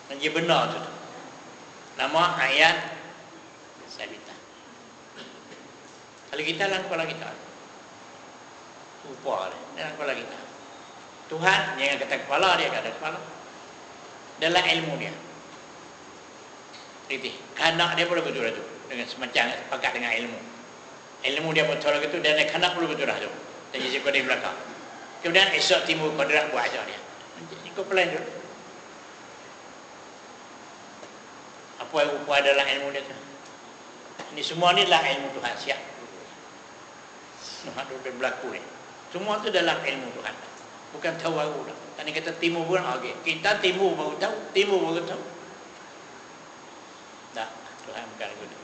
Speaker 1: Dan dia benar tu. Nama ayat sabitah. Kalau kita dalam kepala kita, rupa dalam kepala kita. Tuhan jangan kata kepala, dia kata kepala. Dalam ilmu dia. Kanak dia pun betul tu. Dengan semacam sepakat dengan ilmu. Ilmu dia betul gitu dan kanak pun betul tu. Dan jadi kau di belakang. Kemudian esok timur kodrat buat aja dia. Ikut plan tu. Apa yang rupa adalah ilmu dia tu. Ini semua ni lah ilmu Tuhan siap. Nak duduk berlaku ni. Semua tu dalam ilmu Tuhan. Bukan tahu baru lah. Tadi kata timur pun okey. Kita timur baru tahu, timur baru tahu. Dah, Tuhan bukan begitu.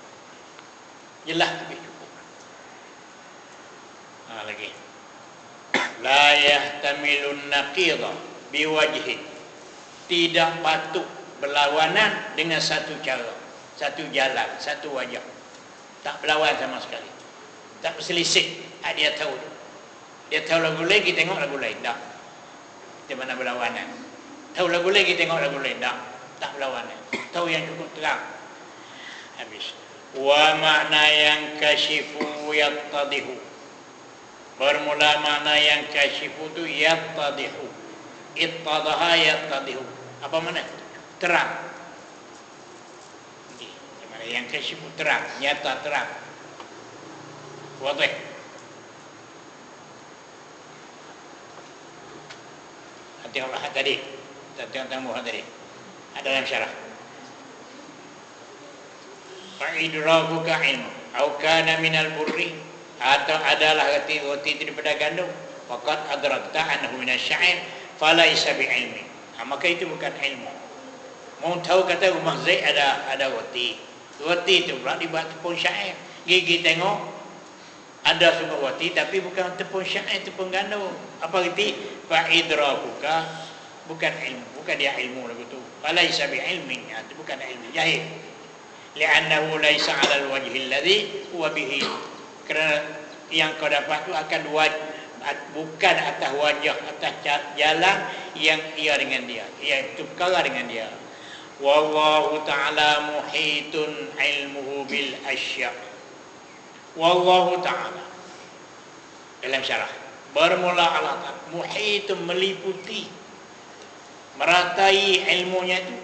Speaker 1: Jelas lebih cukup. Lagi. La yahtamilun naqidha biwajhin. Tidak patut berlawanan dengan satu cara, satu jalan, satu wajah. Tak berlawan sama sekali. Tak berselisih. Dia tahu. Dia tahu lagu lain, kita tengok lagu lain. Tak. Di mana berlawanan. Tahu lagu lain, kita tengok lagu lain. Tak berlawanan. Tahu yang cukup terang. Habis. Wa makna yang kasyifu yattadihu. Bermula makna yang kasyifu tu yattadihu. Ittadaha yattadihu. Apa makna? Terang. Mana yang kasyifu terang, nyata terang. Wadih. Hati Allah tadi. tentang muhad tadi. Ada dalam syarah. Fa'idrakuka ilmu au kana minal burri, atau adalah roti itu daripada gandum, faqad adrakta annahu minasy-sya'ir falaisa bi'ilmi. Maka itu bukan ilmu. Mau tahu kata rumah Zaid ada roti. Roti itu pula dibuat tepung syair. Gigi tengok ada semua roti tapi bukan tepung syair, tepung gandum. Apa reti? Fa'idrakuka, bukan ilmu, bukan dia ilmu lagu tu. Falaisa bi'ilmin, itu bukan ilmu, jahil. Li'annahu laisa 'ala al-wajhi alladhi huwa bihi. Kerana yang kau dapat tu akan bukan atas wajah, atas jalan yang ia dengan dia, iaitu perkara dengan dia. Wallahu ta'ala muhitun ilmuhu bil asya'. Wallahu ta'ala dalam syarah bermula Allah Ta'ala muhitun, meliputi, meratai ilmunya itu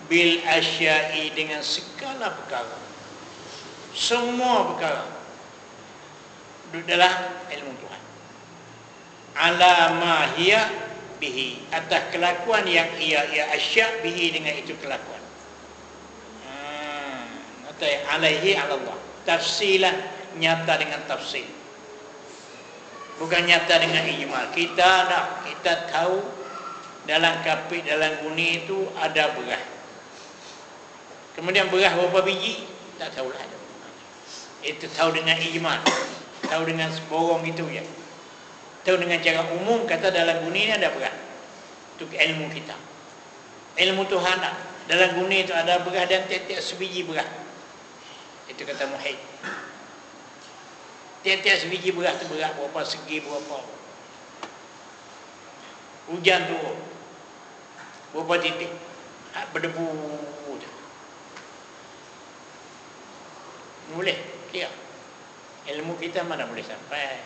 Speaker 1: bil asya'i, dengan segala perkara, semua perkara dalam ilmu Tuhan. Ala ma hiya bihi, atas kelakuan yang ia asya' bihi, dengan itu kelakuan. Alaihi ala Allah, tafsilan, nyata dengan tafsil, bukan nyata dengan ijmal. Kita tahu dalam kapit, dalam guni itu ada beras. Kemudian beras berapa biji? Tak tahulah. Itu tahu dengan ijmal, tahu dengan seborong itu ya. Tahu dengan cara umum kata dalam guni ini ada beras. Itu ilmu kita. Ilmu Tuhan dalam guni itu ada beras dan tiap-tiap sebiji beras. Itu kata muhit. Tiap-tiap sebiji beras itu berat berapa segi, berapa. Hujan turun berapa titik, berdebu. Boleh clear. Ilmu kita mana boleh sampai.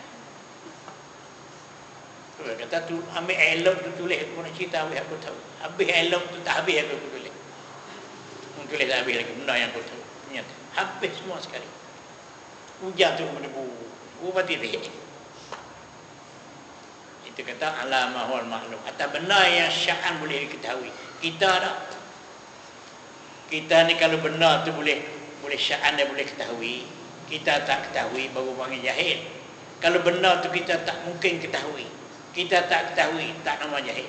Speaker 1: Tu kata tu ambil ilmu tu tulis, aku nak cerita habis aku tahu. Habis ilmu tu tak habis aku tulis. Tulis tak habis lagi benda yang aku tahu. Ternyata habis semua sekali. Hujan tu berdebu. Berapa titik. Itu kata alamah wal maklum. Atas benda yang sya'an boleh diketahui. Kita tak. Kita ni kalau benda tu boleh sya'an dia boleh ketahui, kita tak ketahui, baru panggil jahil. Kalau benda tu kita tak mungkin ketahui, kita tak ketahui, tak nama jahil.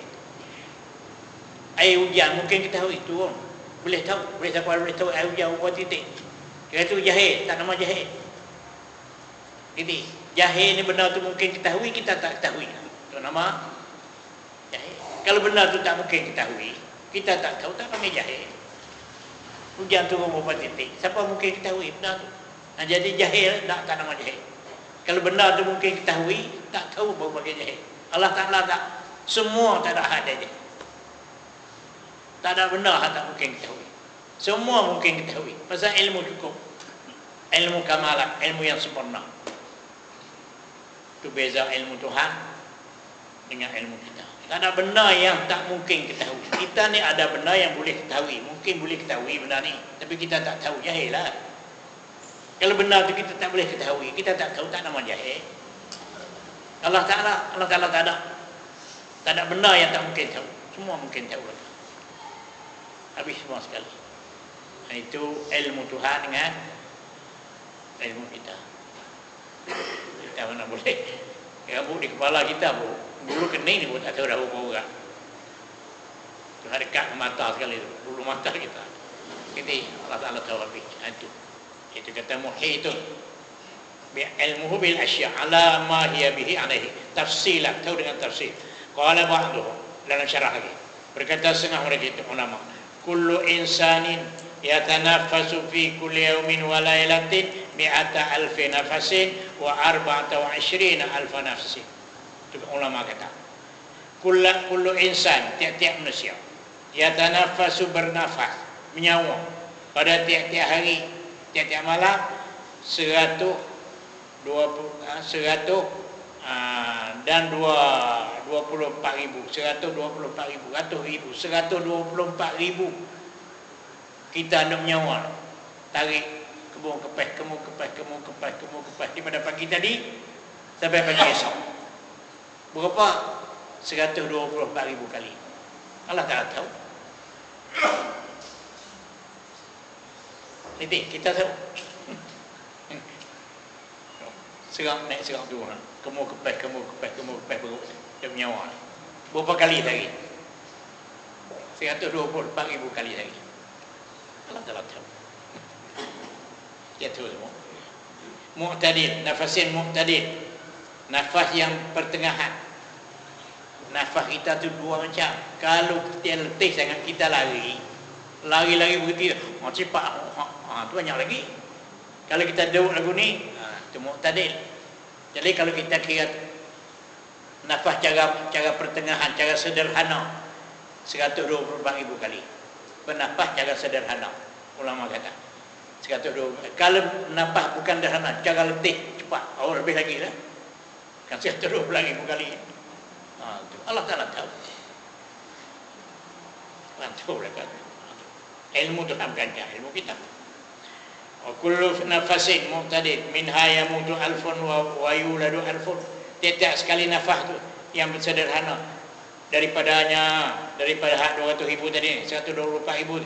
Speaker 1: Air hujan mungkin ketahui, turun, boleh tahu, boleh tahu air hujan berapa titik. Kira tu jahil, tak nama jahil. Jadi jahil ni benda tu mungkin ketahui, kita tak ketahui, itu nama jahil. Kalau benda tu tak mungkin ketahui, kita tak tahu, tak panggil jahil. Hujan turun berapa titik, siapa mungkin ketahui benda tu? Jadi jahil, tak nama jahil. Kalau benda tu mungkin ketahui, tak tahu baru bagi jahil. Allah Ta'ala tak, semua tak ada had dia. Tak ada benda tak mungkin ketahui. Semua mungkin ketahui. Pasal ilmu cukup. Ilmu kamalah, ilmu yang sempurna. Itu beza ilmu Tuhan dengan ilmu kita. Tak ada benda yang tak mungkin ketahui. Kita ni ada benda yang boleh ketahui. Mungkin boleh ketahui benda ni, tapi kita tak tahu, jahil lah. Kalau benda tu kita tak boleh ketahui, kita tak tahu, tak nama jahil. Allah Ta'ala tak ada benda yang tak mungkin tahu. Semua mungkin tahu. Habis semua sekali. Dan itu ilmu Tuhan dengan ilmu kita. Kita mana boleh gabung di kepala kita, bu. Bulu kening ni pun tak tahu dah berapa orang. Itu dekat mata sekali tu, bulu mata kita. Jadi Allah Ta'ala tahu habis. Itu kata muhitun bi ilmuhu bil asya' ala ma hiya bihi alaihi. Tafsilan, tahu dengan tafsir. Qala ba'duhum, dalam syarah lagi. Berkata setengah mereka itu ulama, kullu insanin yatanaffasu fi kulli yawmin wa lailatin mi'ata alfi nafasin wa arba'ata wa 'ishrina alfa nafsin. Itu ulama kata. Kullu insan, tiap-tiap manusia, yatanaffasu, bernafas, menyawa pada tiap-tiap hari, tiap-tiap malam 100 dan 24,000, 124,000, 124,000 kita nak menyawa, tarik kebun kepes daripada pagi tadi sampai pagi esok. Berapa? 124,000 kali. Allah Ta'ala tahu. Jadi kita tahu. Serang naik serang turun. Kamu kepes beruk dia menyawa. Berapa kali lagi? 124,000 kali lagi. Allah Ta'ala tahu. Dia tahu semua. Mu'tadil, nafasin mu'tadil. Nafas yang pertengahan. Nafas kita tu dua macam. Kalau kita letih sangat kita lari begitu. Cepat. Tu banyak lagi. Kalau kita duduk lagu ni, tu mu'tadil. Jadi kalau kita kira nafas cara pertengahan, cara sederhana 124,000 kali. Bernafas cara sederhana. Ulama kata 120. Kalau nafas bukan sederhana, cara letih cepat, lebih lagi lah. Kan 120,000 kali. Allah Ta'ala tahu. Tahu mereka. Ilmu tu hamkannya, ilmu kita. Wa kullu nafasin mu'tadid minha yamutu alfun wa yuladu alfun. Tiap sekali nafas tu yang sederhana daripada hak 200,000 tadi, 124,000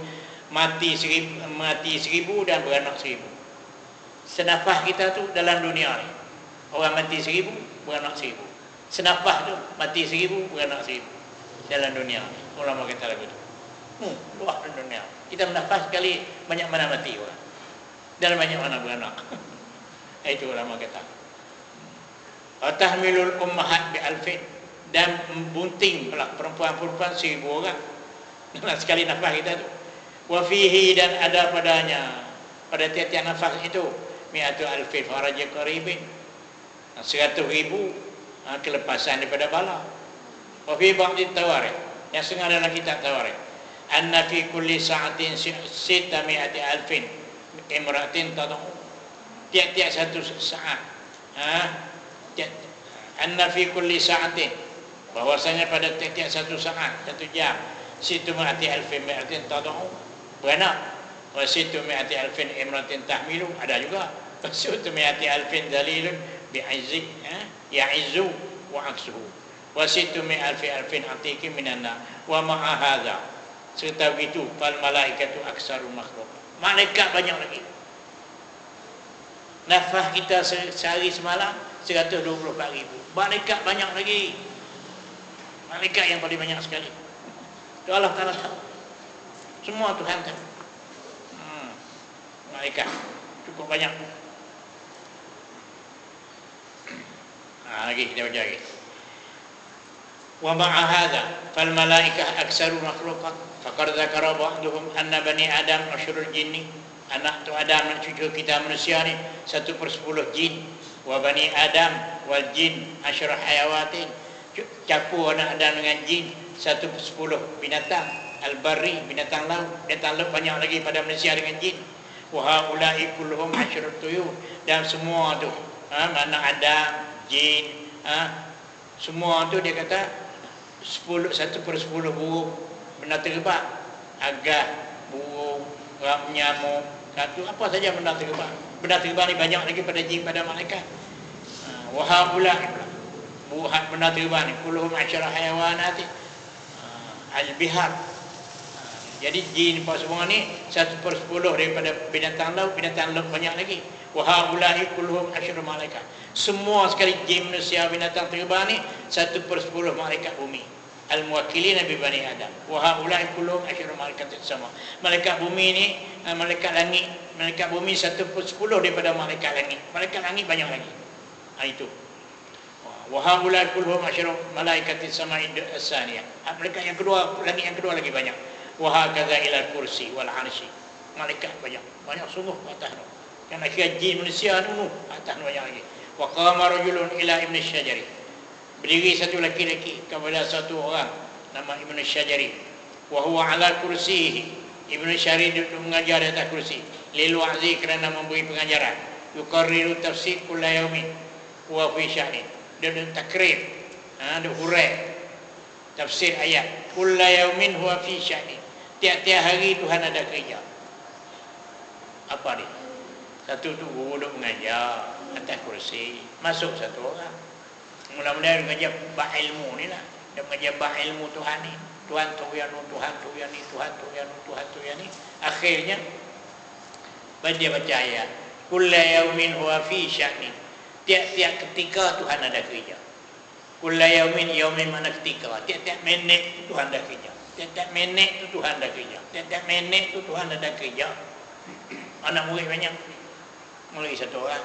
Speaker 1: mati 1,000 dan beranak 1,000. Senafas kita tu dalam dunia ni. Orang mati 1,000, beranak 1,000. Senafas tu mati 1,000, beranak 1,000 dalam dunia ni. Ulama kata lagu tu. Luar dunia. Kita bernafas sekali banyak mana mati orang. Dan banyak mana beranak. Itu ulama kata. Tahmilul ummahat bi alfin, dan bunting pula perempuan-perempuan 1,000 orang dalam sekali nafas kita tu. Wa fihi, dan ada padanya pada tiap-tiap nafas itu mi'atu alfin faraja qaribin, 100,000 kelepasan daripada bala. Wa fi ba'di tawarikh, yang setengah dalam kitab tawarikh, anna fi kulli sa'atin 600 alfin imratin tad'u, tiap-tiap satu saat, anna fi kulli sa'atin, bahwasanya pada tiap-tiap satu saat, satu jam, 600 alfin imratin tad'u, beranak. Wa 600 alfin imratin tahmilu, ada juga. 600 alfin dalilun bi'izzi, ya'izzu wa aksuhu. Wa 600 alfin atiqin minan nar. Wa ma'a hadza, serta begitu, fal malaikatu aksarul makhluk, malaikat banyak lagi. Nafas kita sehari semalam 124,000. Malaikat banyak lagi. Malaikat yang paling banyak sekali. Itu Allah Ta'ala tahu. Semua Tuhan tahu. Malaikat cukup banyak. Lagi kita baca lagi. Wa ma'a hadza fal malaikah aktsaru makhluqat faqad dzakara ba'dhum anna bani adam asyrul jinni, anak tu Adam dan cucu kita manusia ni 1/10 jin. Wa bani adam wal jin asyra hayawatin, campur anak Adam dengan jin 1/10 binatang al-barri, binatang laut banyak lagi pada manusia dengan jin. Wa haula'i kulluhum asyrul tuyur, dan semua tu mana Adam, jin, semua tu dia kata 1/10 burung, benda terbang, agak, burung, nyamuk, satu apa saja benda terbang. Benda terbang ni banyak lagi pada jin, pada malaikat. Wa haula'i buhat benda terbang ni kulluhum asyara hayawanati al-bihar. Jadi jin apa semua ni 1/10 daripada binatang laut banyak lagi. Wa haula'i kulluhum asyara malaikat. Semua sekali jin, manusia, binatang terbang ni 1/10 malaikat bumi. Al-muwakkilina bi bani Adam. Wa haula'i kulluhum asyara malaikat sama. Malaikat bumi ni, malaikat langit, malaikat bumi 1/10 daripada malaikat langit. Malaikat langit banyak lagi. Itu. Wa haula'i kulluhum asyara malaikat sama as-saniyah. Malaikat yang kedua, langit yang kedua lagi banyak. Wa hakadza ila kursi wal 'arsy. Malaikat banyak sungguh atas tu. Kan akhir jin manusia tu atas banyak lagi. Wa qama rajulun ila ibn syajari, berdiri satu laki-laki kepada satu orang nama Ibn Syajari. Wa huwa ala kursihi, Ibn Syajari duduk mengajar di atas kursi. Lil wa'zi, kerana memberi pengajaran. Yuqarriru tafsir kulla yaumin wa fi sya'nin. Dia takrir, dia hurai tafsir ayat. Kulla yaumin huwa fi sya'nin. Tiap-tiap hari Tuhan ada kerja. Apa dia? Satu tu duduk mengajar atas kursi, masuk satu orang. Mula-mula dia mengajar bah ilmu ni lah. Dia mengajar bah ilmu Tuhan ni. Tuhan tu yang ni, Tuhan tu yang ni, Tuhan tu yang ni, Tuhan tu yang ni. Akhirnya dia baca ayat kulla yaumin huwa fi sya'ni. Tiap-tiap ketika Tuhan ada kerja. Kulla yaumin mana ketika. Tiap-tiap minit Tuhan ada kerja. Tiap-tiap minit tu Tuhan ada kerja. Tiap-tiap minit tu Tuhan ada kerja. Anak murid banyak. Mulai satu orang.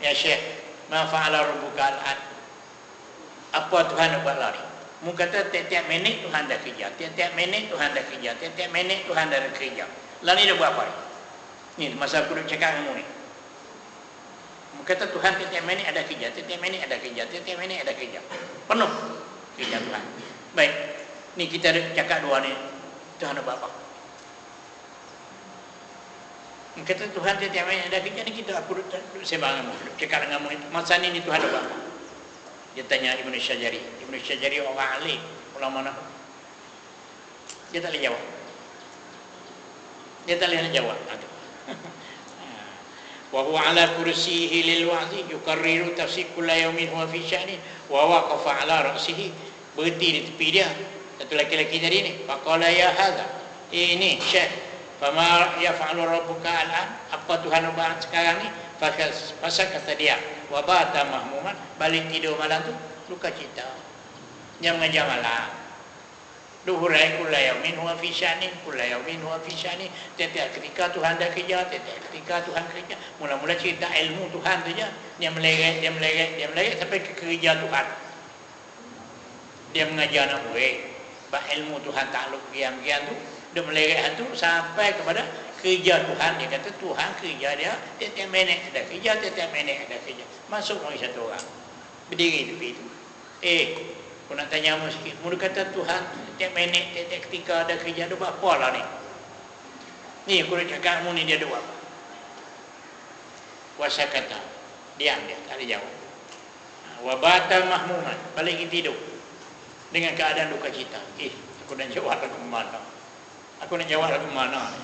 Speaker 1: Ya Syekh, ma fa'ala rabbuka al-an? Apa Tuhan nak buat lari? Mu kata tiap-tiap minit Tuhan dah kerja. Tiap-tiap minit Tuhan dah kerja. Tiap-tiap minit Tuhan dah kerja. Lah ni dia buat apa? Ni masa aku duk cakap dengan mu ni. Mu kata Tuhan tiap-tiap minit ada kerja. Tiap-tiap minit ada kerja. Tiap-tiap minit ada kerja. Penuh kerja Tuhan. Baik. Ni kita cakap dua ni. Tuhan nak buat apa? Mu kata Tuhan tiap-tiap minit ada kerja ni kita aku duk sembang dengan mu. Duk cakap dengan mu. Masa ni Tuhan nak buat apa? Dia tanya Ibn Syajari. Ibn Syajari orang alim, ulama nak. Dia tak boleh jawab. Dia tak boleh jawab. Wa huwa ala kursiyihi lil wa'zi yukarriru tafsir kulla yawmin huwa fi sya'ni wa waqafa ala ra'sihi. Berhenti di tepi dia. Satu lelaki tadi ni. Faqala ya hadza. Ini Syekh. Fama yaf'alu rabbuka al'an? Apa Tuhan buat sekarang ni? Pasal kata dia wabata mahmuman, balik tidur malam tu luka cita. Jangan mengajar malam. Duhurai kulla yaumin huwa fi sya'ni, kulla yaumin huwa fi sya'ni. Tiap-tiap ketika Tuhan dah kerja, tiap-tiap ketika Tuhan kerja. Mula-mula cerita ilmu Tuhan tu je. Dia meleret sampai ke kerja Tuhan. Dia mengajar anak murid. Sebab ilmu Tuhan takluk gian-gian tu, dia meleret tu sampai kepada kerja Tuhan. Dia kata Tuhan kerja dia tiap-tiap minit ada kerja, tiap-tiap minit ada kerja. Masuk lagi satu orang berdiri tepi itu. Aku nak tanya mu sikit. Mu kata Tuhan tiap minit, tiap ketika ada kerja. Dia buat apa lah ni? Ni aku nak cakap mu ni dia buat apa? Kuasa kata diam dia, tak ada jawab. Wabata mahmuman, balik tidur dengan keadaan duka cita. Aku nak jawab lagu mana? Aku nak jawab lagu mana ni?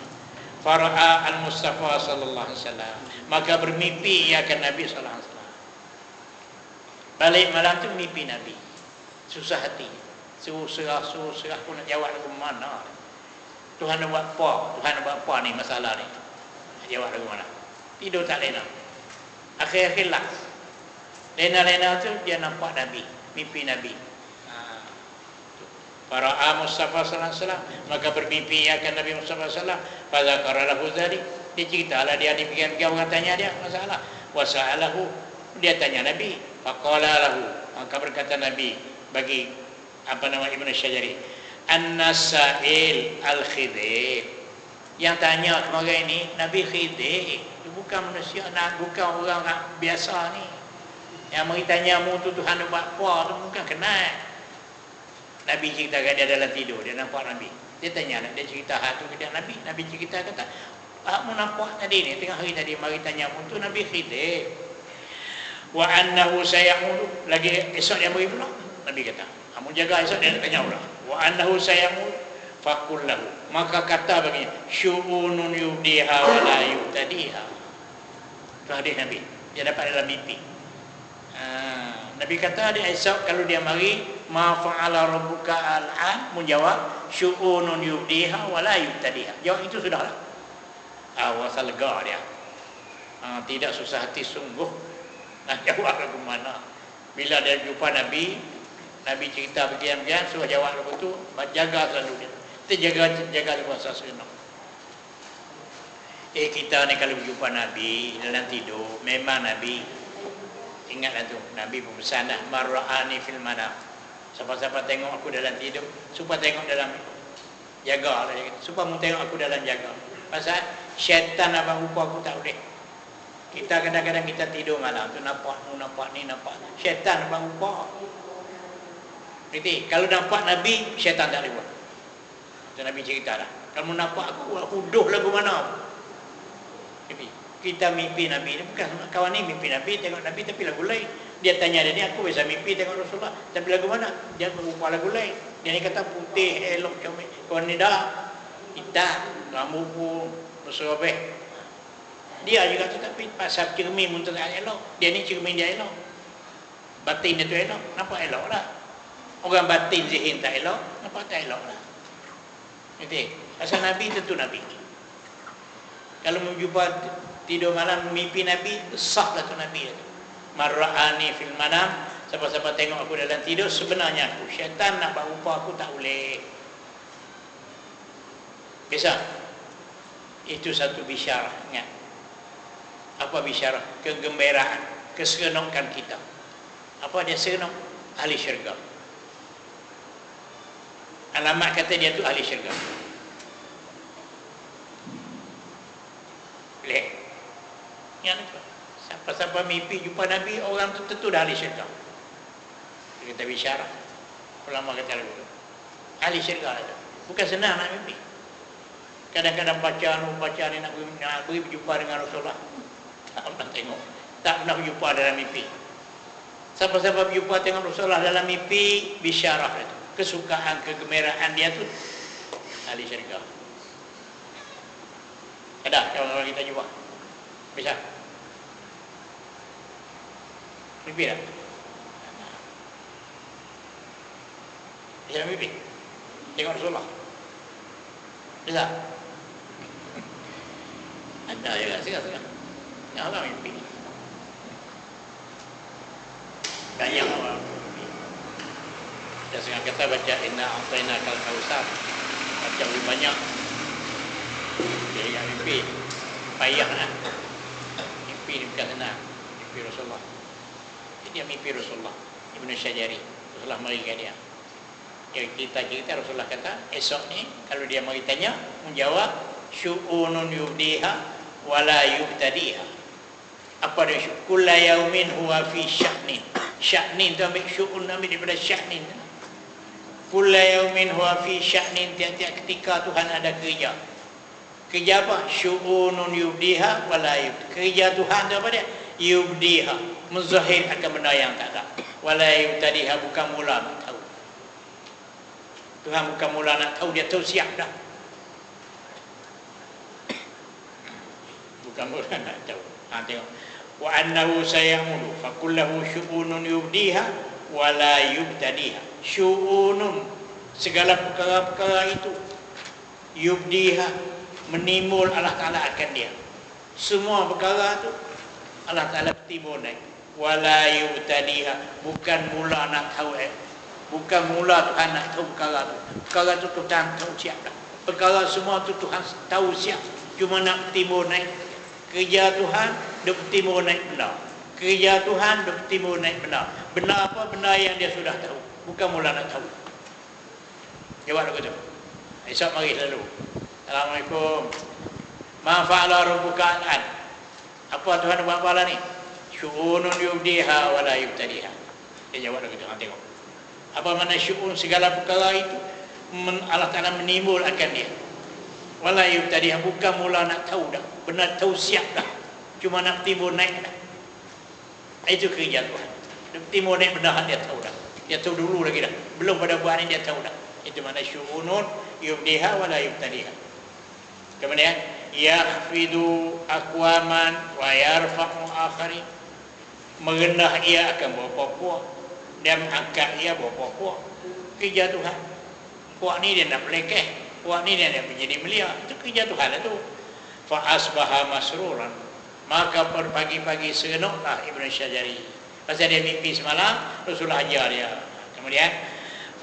Speaker 1: Fara'a al-Mustafa sallallahu alaihi wasallam, maka bermimpi ia akan Nabi sallallahu alaihi wasallam. Balik malam tu mimpi Nabi. Susah hati. Susah aku nak jawab lagu mana? Tuhan nak buat apa? Tuhan nak buat apa ni masalah ni? Nak jawab lagu mana? Tidur tak lena. Akhir-akhir lah. Lena-lena tu dia nampak Nabi, mimpi Nabi. Fara'a Mustafa sallallahu alaihi wasallam, maka bermimpi akan Nabi Mustafa sallallahu alaihi wasallam. Fadzakara lahu dzalik, dia ceritalah dia dipikir-pikir orang tanya dia masalah. Wasa'alahu, dia tanya Nabi. Faqala lahu, maka berkata Nabi bagi Ibn Syajari, An-Nasail Al-Khidir, yang tanya kemarin ni Nabi Khidir, dia bukan manusia, bukan orang biasa ni. Yang mari tanya mu tu Tuhan nak buat apa tu bukan kenal. Nabi cerita kat dia dalam tidur, dia nampak Nabi. Dia tanya, dia cerita hal tu ke dia Nabi. Nabi cerita kata, mu nampak tadi ni, tengah hari tadi mari tanya mu tu Nabi Khidir. Wa annahu sayamud, lagi esok dia mari pula. Nabi kata, kamu jaga esok dia nak tanya pula. Wa annahu sayamud faqul lahu, maka kata baginya, syu'unun yubdiha wa la yubtadiha. Itu hadis Nabi, dia dapat dalam mimpi. Nabi kata dia esok kalau dia mari, ma fa'ala rabbuka al'an, menjawab syu'unun yubdiha wa la yubtadiha. Jawab itu sudahlah. Awasa lega dia. Tidak susah hati sungguh nak jawab lagu mana. Bila dia jumpa Nabi, Nabi cerita bagian-bagian, suruh jawab lagu tu, jaga selalu dia. Kita jaga puasa sunnah. Kita ni kalau jumpa Nabi dalam tidur, memang Nabi ingatlah tu, Nabi berpesan dah, marra'ani fil manam. Siapa-siapa tengok aku dalam tidur, supaya tengok dalam jaga lah dia kata. Supaya mu tengok aku dalam jaga. Pasal syaitan abang rupa aku tak boleh. Kita kadang-kadang kita tidur malam tu nampak ni nampak. Syaitan abang rupa. Jadi kalau nampak Nabi, syaitan tak boleh buat. Tu Nabi cerita dah. Kalau mu nampak aku huduh lagu mana. Jadi kita mimpi Nabi ni, bukan kawan ni mimpi Nabi, tengok Nabi tapi lagu lain. Dia tanya dia ni, aku biasa mimpi tengok Rasulullah, tapi lagu mana? Dia berupa lagu lain. Dia ni kata putih, elok, comel. Kawan ni dah hitam, rambut pun berserabeh. Dia juga tu, tapi pasal cermin pun tak elok. Dia ni cermin dia elok, batin dia tu elok. Nampak elok lah. Orang batin zihin tak elok, Nampak tak elok lah. Nanti, asal Nabi tentu Nabi. Kalau menjumpa tidur malam mimpi Nabi, sah lah tu Nabi. Marra'ani fil manam, siapa-siapa tengok aku dalam tidur, sebenarnya aku. Syaitan nak buat rupa aku tak boleh. Bisa? Itu satu bisyarah. Ingat. Apa bisyarah? Kegembiraan, keseronokan kita. Apa dia seronok? Ahli syurga. Alamat kata dia tu ahli syurga. Boleh? Ingat itu. Siapa-siapa mimpi jumpa Nabi, orang tu tentu dah ahli syurga. Kita bisyarah. Ulama kata lagu tu. Ahli syurga itu. Bukan senang nak mimpi. Kadang-kadang baca ni nak pergi berjumpa dengan Rasulullah. Tak pernah tengok. Tak pernah berjumpa dalam mimpi. Siapa-siapa berjumpa dengan Rasulullah dalam mimpi, bisyarah itu. Kesukaan, kegembiraan dia tu ahli syurga. Ada kalau kita jumpa. Bisa? Mimpi tak? Bisa mimpi? Tengok Rasulullah. Bisa? Ada juga, segar-segar. Yang orang mimpi. Banyak orang mimpi. Dan setengah kata baca inna a'tayna kal kausar. Baca lebih banyak. Dia ingat mimpi. Payah lah. Mimpi ni bukan senang. Mimpi Rasulullah. Jadi dia mimpi Rasulullah. Ibn Syajari. Rasulullah mari ke dia. Kita Rasulullah kata, esok ni kalau dia mari tanya, menjawab syu'unun yubdiha wala yubtadiha. Apa dia syu'un? Kulla yaumin huwa fi sya'nin. Sya'nin tu ambil syu'un, ambil daripada sya'nin. Kulla yaumin huwa fi sya'nin. Tiap-tiap ketika Tuhan ada kerja. Kerja apa? Syu'unun yubdiha wala yubtadiha. Kerja Tuhan tu apa dia? Yubdiha. Menzahir akan benda yang tak ada. Wala yubtadiha, bukan mula nak tahu. Tuhan bukan mula nak tahu, dia tahu siap dah. Bukan mula nak tahu. Tengok. Wa annahu sayamulu fa kullahu syu'unun yubdiha wa la yubtadiha. Syu'unun, segala perkara-perkara itu, yubdiha, menimbul Allah Ta'ala akan dia. Semua perkara itu Allah Ta'ala timbul naik. Wa la yubtadiha, bukan mula nak tahu. Bukan mula Tuhan nak tahu perkara tu. Perkara tu Tuhan tahu siap dah. Perkara semua tu Tuhan tahu siap. Cuma nak timbul naik. Kerja Tuhan, duk timbul naik benar. Kerja Tuhan, duk timbul naik benar. Benar apa? Benar yang dia sudah tahu. Bukan mula nak tahu. Jawab aku tu. Esok mari lalu. Assalamualaikum. Ma fa'ala rabbuka al'an. Apa Tuhan buat apa ni? Syu'unun yubdiha wa la yubtadiha. Dia jawab aku tu. Tengok. Apa makna syu'un? Segala perkara itu Allah Ta'ala menimbul akan dia. Wala yubtadiha, bukan mula nak tahu dah. Benar tahu siap dah. Cuma nak timbul naik dah. Itu kerja Tuhan. Timbul naik benar dia tahu dah. Dia tahu dulu lagi dah. Belum pada buat ni dia tahu dah. Itu makna syu'unun yubdiha wala yubtadiha. Kemudian yahfidu aqwaman wa yarfa'u akharin. Merendah ia akan beberapa puak. Dia mengangkat ia beberapa puak. Kerja Tuhan. Puak ni dia nak melekeh. Puak ni dia nak menjadi mulia. Itu kerja Tuhan lah tu. Fa asbaha masruran. Maka pada pagi-pagi serenoklah Ibn Syajari. Pasal dia mimpi semalam, Rasulullah ajar dia. Kemudian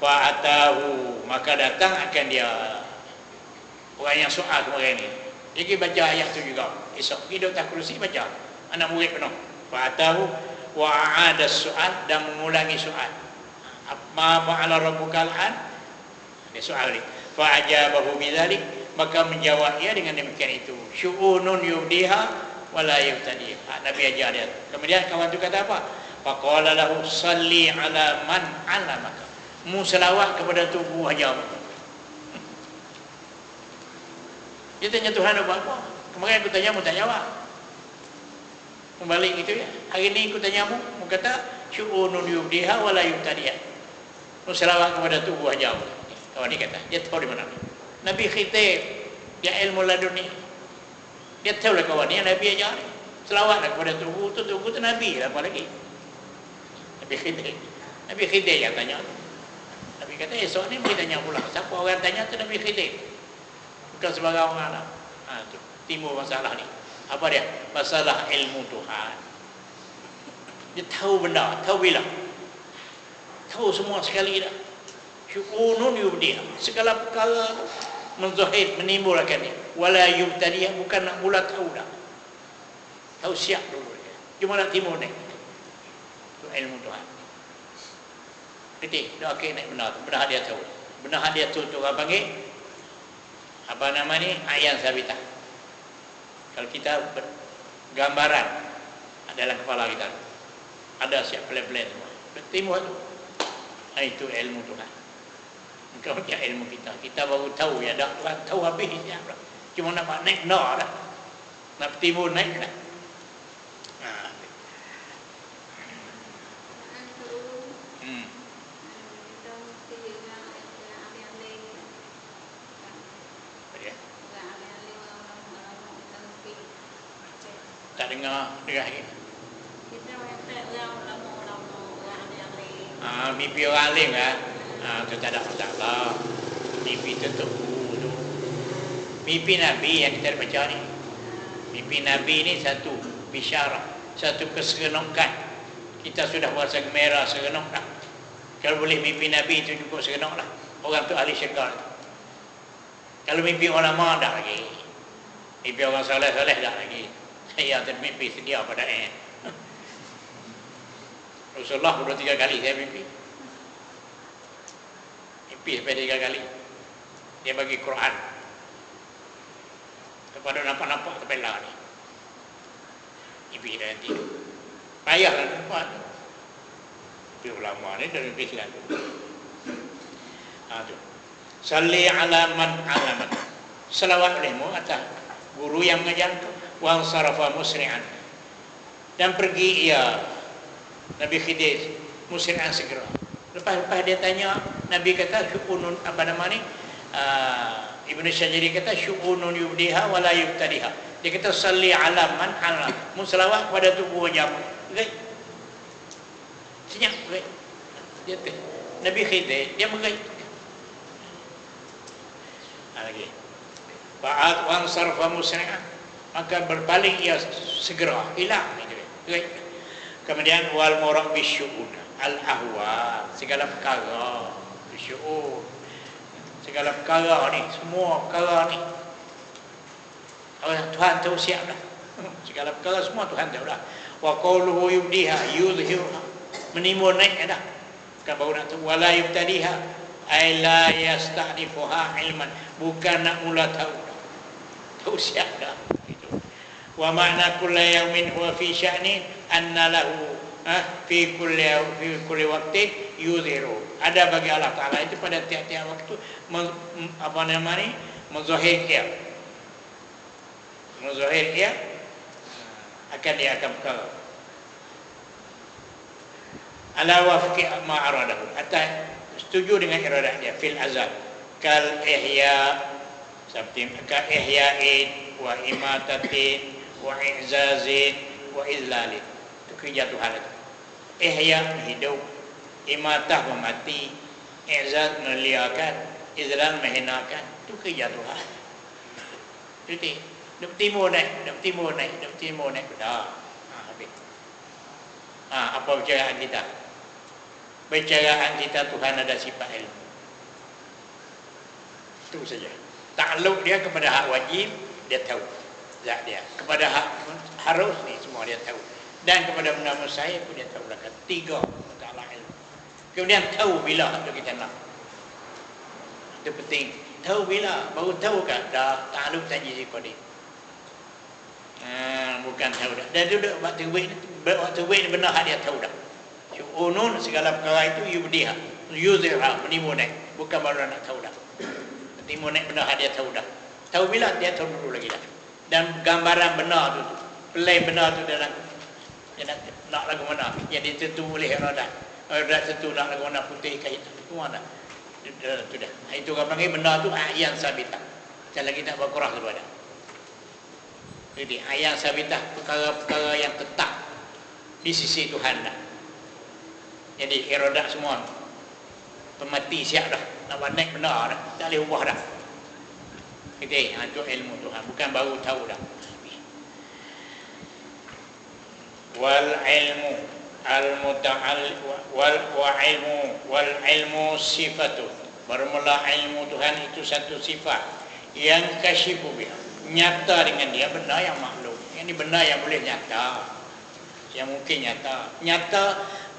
Speaker 1: fa atahu, maka datang akan dia orang yang soal kemarin ni. Dia pergi baca ayat tu juga. Esok pergi doktor kerusi baca. Anak murid penuh. Fa atahu wa aada soal, dan mengulangi soal. Ma fa'ala rabbukal an? Dia soal ni. Fa ajabahu bidzalik, maka menjawab ia dengan demikian itu. Syu'unun yubdiha wala yubtadiha. Nabi ajar dia. Kemudian kawan tu kata apa? Faqala lahu salli ala man 'allamaka. Mu selawat kepada tubuh ajar. Dia tanya Tuhan apa? Kemarin aku tanya mu tak jawab. Kembali gitu ya. Hari ni aku tanya mu kata syu'unun yubdiha wala yubtadiha. Mu selawat kepada tubuh ajar. Kawan ni kata, dia tahu di mana. Nabi khitib, dia ilmu laduni. Dia tahu lah kawan ni yang Nabi ajar. Selawatlah kepada tubuh tu Nabi lah, apa lagi. Nabi khitib yang tanya. Nabi Nabi kata esok ni boleh tanya pula. Siapa orang tanya tu Nabi Khidir. Bukan sebarang orang lah. Tu timbul masalah ni. Apa dia? Masalah ilmu Tuhan. Dia tahu benda, tahu bila. Tahu semua sekali dah. Syu'unun yubdiha. Segala perkara menzahir, menimbulkan ni. Wala yubtadiha, bukan nak mula tahu dah. Tahu siap dulu dia. Cuma nak timbul ni. Itu ilmu Tuhan. Jadi, dia akhir naik benar. Benar dia tahu. Benar dia tu orang panggil apa nama ni? Ayan sabitah. Kalau kita gambaran dalam kepala kita ada siap plan-plan semua. Timbul tu. Itu ilmu Tuhan. Bukan macam ilmu kita. Kita baru tahu ya dah Tuhan tahu habis siap dah. Cuma nak naik dah dah. Nak timbul naik dah. Tak dengar lagi. Mimpi orang alim kan? Tu tak ada masalah. Mimpi tu. Mimpi Nabi yang kita baca ni. Mimpi Nabi ni satu bisyarah, satu keseronokan. Kita sudah berasa gembira seronok dah. Kalau boleh mimpi Nabi itu cukup seronok lah. Orang tu ahli syurga. Kalau mimpi ulama dah lagi. Mimpi orang soleh-soleh dah lagi. Saya termimpi sedia pada Rasulullah sudah 3 kali saya mimpi. Mimpi sampai 3 kali. Dia bagi Quran. Kepada nampak-nampak terbelah ni. Mimpi dah nanti. Payahlah nampak. Tapi ulama ni dah mimpi selalu. Tu. Salli ala man alamat. Salawat olehmu atas guru yang mengajar tu. Wa sarafa musri'an. Dan pergi ia Nabi Khidir musri'an segera. Lepas dia tanya, Nabi kata syu'unun apa nama ni? Ibnu Syajiri kata syu'unun yubdiha wa la yubtadiha. Dia kata salli ala man alam. Mussalawat pada tubuh jamu. Baik. Senyap baik. Dia Nabi Khidir dia baik. Lagi. Ba'at wa sarfa musri'an. Maka berbalik ia segera hilang itu. Baik. Kemudian wal murad bisyu'un al ahwal, segala perkara bisyu'un, segala perkara ni, semua perkara ni Tuhan tahu siap dah. Segala perkara semua Tuhan tahu dah. Wa qawluhu yubdiha yudhhiruha, menimbul naik dah. Bukan baru nak tahu. Wala yubtadiha ay la yasta'nifuha ilman, bukan nak mula tahu dah. Tahu siap dah. Wa makna kullu yawmin huwa fi sya'ni anna lahu fi kulli waqtin yudhiru. Ada bagi Allah Taala itu pada tiap-tiap waktu apa nama ni? Menzahir dia akan dia akan perkara. Ala wafqi ma aradahu. Atas setuju dengan iradat dia fil azal. Kal ihya seperti ka ihya'in wa imatatin wa i'zazin wa izlalin. Itu kerja Tuhan itu. Ihya hidup, imatah memati, i'zaz meliakan, izlal menghinakan. Itu kerja Tuhan. Jadi dap timur naik dah. Habis. Apa percayaan kita? Percayaan kita Tuhan ada sifat ilmu. Itu saja. Takluk dia kepada hak wajib, dia tahu zat dia. Kepada hak harus ni semua dia tahu. Dan kepada benda mustahil pun dia tahu. Tiga perkara ilmu. Kemudian tahu bila tu kita nak. Itu penting. Tahu bila, baru tahu kan dah takluk tajizil qadim. Bukan tahu dah. Dan duduk waktu wait benar hak dia tahu dah. Syu'unun segala perkara itu yubdiha, yuzirha, menimbul naik. Bukan baru nak tahu dah. Menimbul naik benar hak dia tahu dah. Tahu bila dia tahu dulu lagi dah. Dan gambaran benar tu, play benar tu dalam dia nak lagu mana yang ditentu oleh iradat. Iradat tentu nak lagu mana putih ke hitam. Itu mana? Itu dah. Itu orang panggil benar tu ayan sabitah. Sekali lagi tak berkurang dulu ada. Jadi ayan sabitah perkara-perkara yang tetap di sisi Tuhan dah. Jadi iradat semua pemati siap dah. Nak naik benar dah. Tak boleh ubah dah. Itu ilmu Tuhan. Bukan baru tahu dah. Wal ilmu al-muta'al wal ilmu sifatu. Bermula ilmu Tuhan itu satu sifat yang kasyifu biha. Nyata dengan dia benda yang makhluk. Ini benda yang boleh nyata. Yang mungkin nyata. Nyata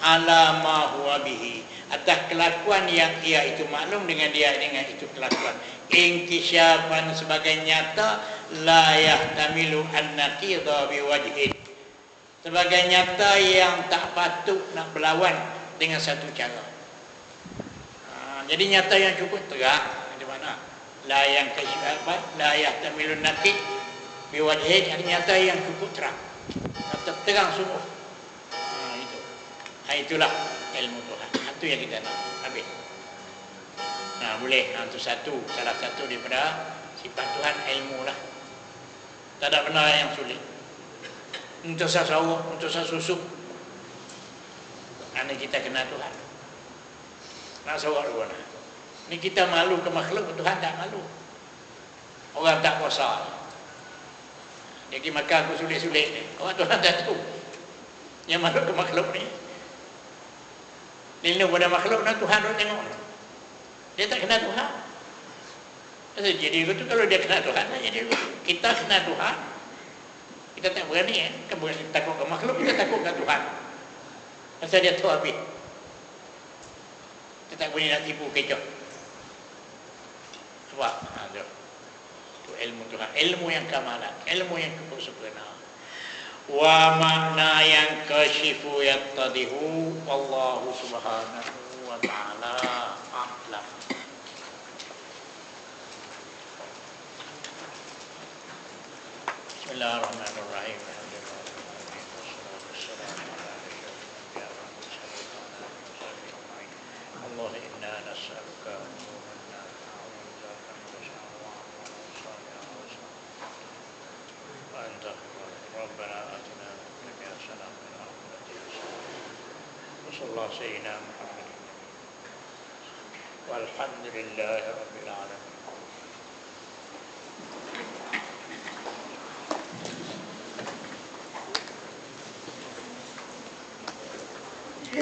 Speaker 1: ala ma huwa bihi, atas kelakuan yang ia itu maklum dengan dia dengan itu kelakuan. Inkisyaban sebagai nyata la yahtamilu an-naqidha biwajhin, sebagai nyata yang tak patut nak berlawan dengan satu cara. Jadi nyata yang cukup terang di mana la yang kasyaban la yahtamilu an-naqid biwajhin, nyata yang cukup terang, terang sungguh. Itulah ilmu Tuhan. Itu yang kita nak. Habis. Boleh. Itu salah satu daripada sifat Tuhan, ilmu lah. Tak ada benda yang sulit. Untuk saya sawak, untuk saya susuk. Kerana kita kenal Tuhan. Nak sawak dulu. Ni kita malu ke makhluk, Tuhan tak malu. Orang tak kuasa. Dia pergi makan aku sulit-sulit ni. Orang Tuhan tak tahu. Yang malu ke makhluk ni. Lindung pada makhluk, Tuhan dia tengok. Dia tak kenal Tuhan. Jadi itu kalau dia kenal Tuhan, jadi kita kenal Tuhan. Kita tak berani, takut ke makhluk, kita takut ke Tuhan. Pasal dia tahu habis. Kita tak boleh nak tipu kecoh. Sebab itu ilmu Tuhan, ilmu yang kamalan, ilmu yang cukup sempurna. Wa makna yang kasyifu yattadihu wallahu subhanahu wa ta'ala a'lam. Bismillahirrahmanirrahim. Allah inna nas'aluka ربنا آتنا في الدنيا حسنة وفي الآخرة حسنة وصلى الله سيدنا محمد والحمد لله رب العالمين.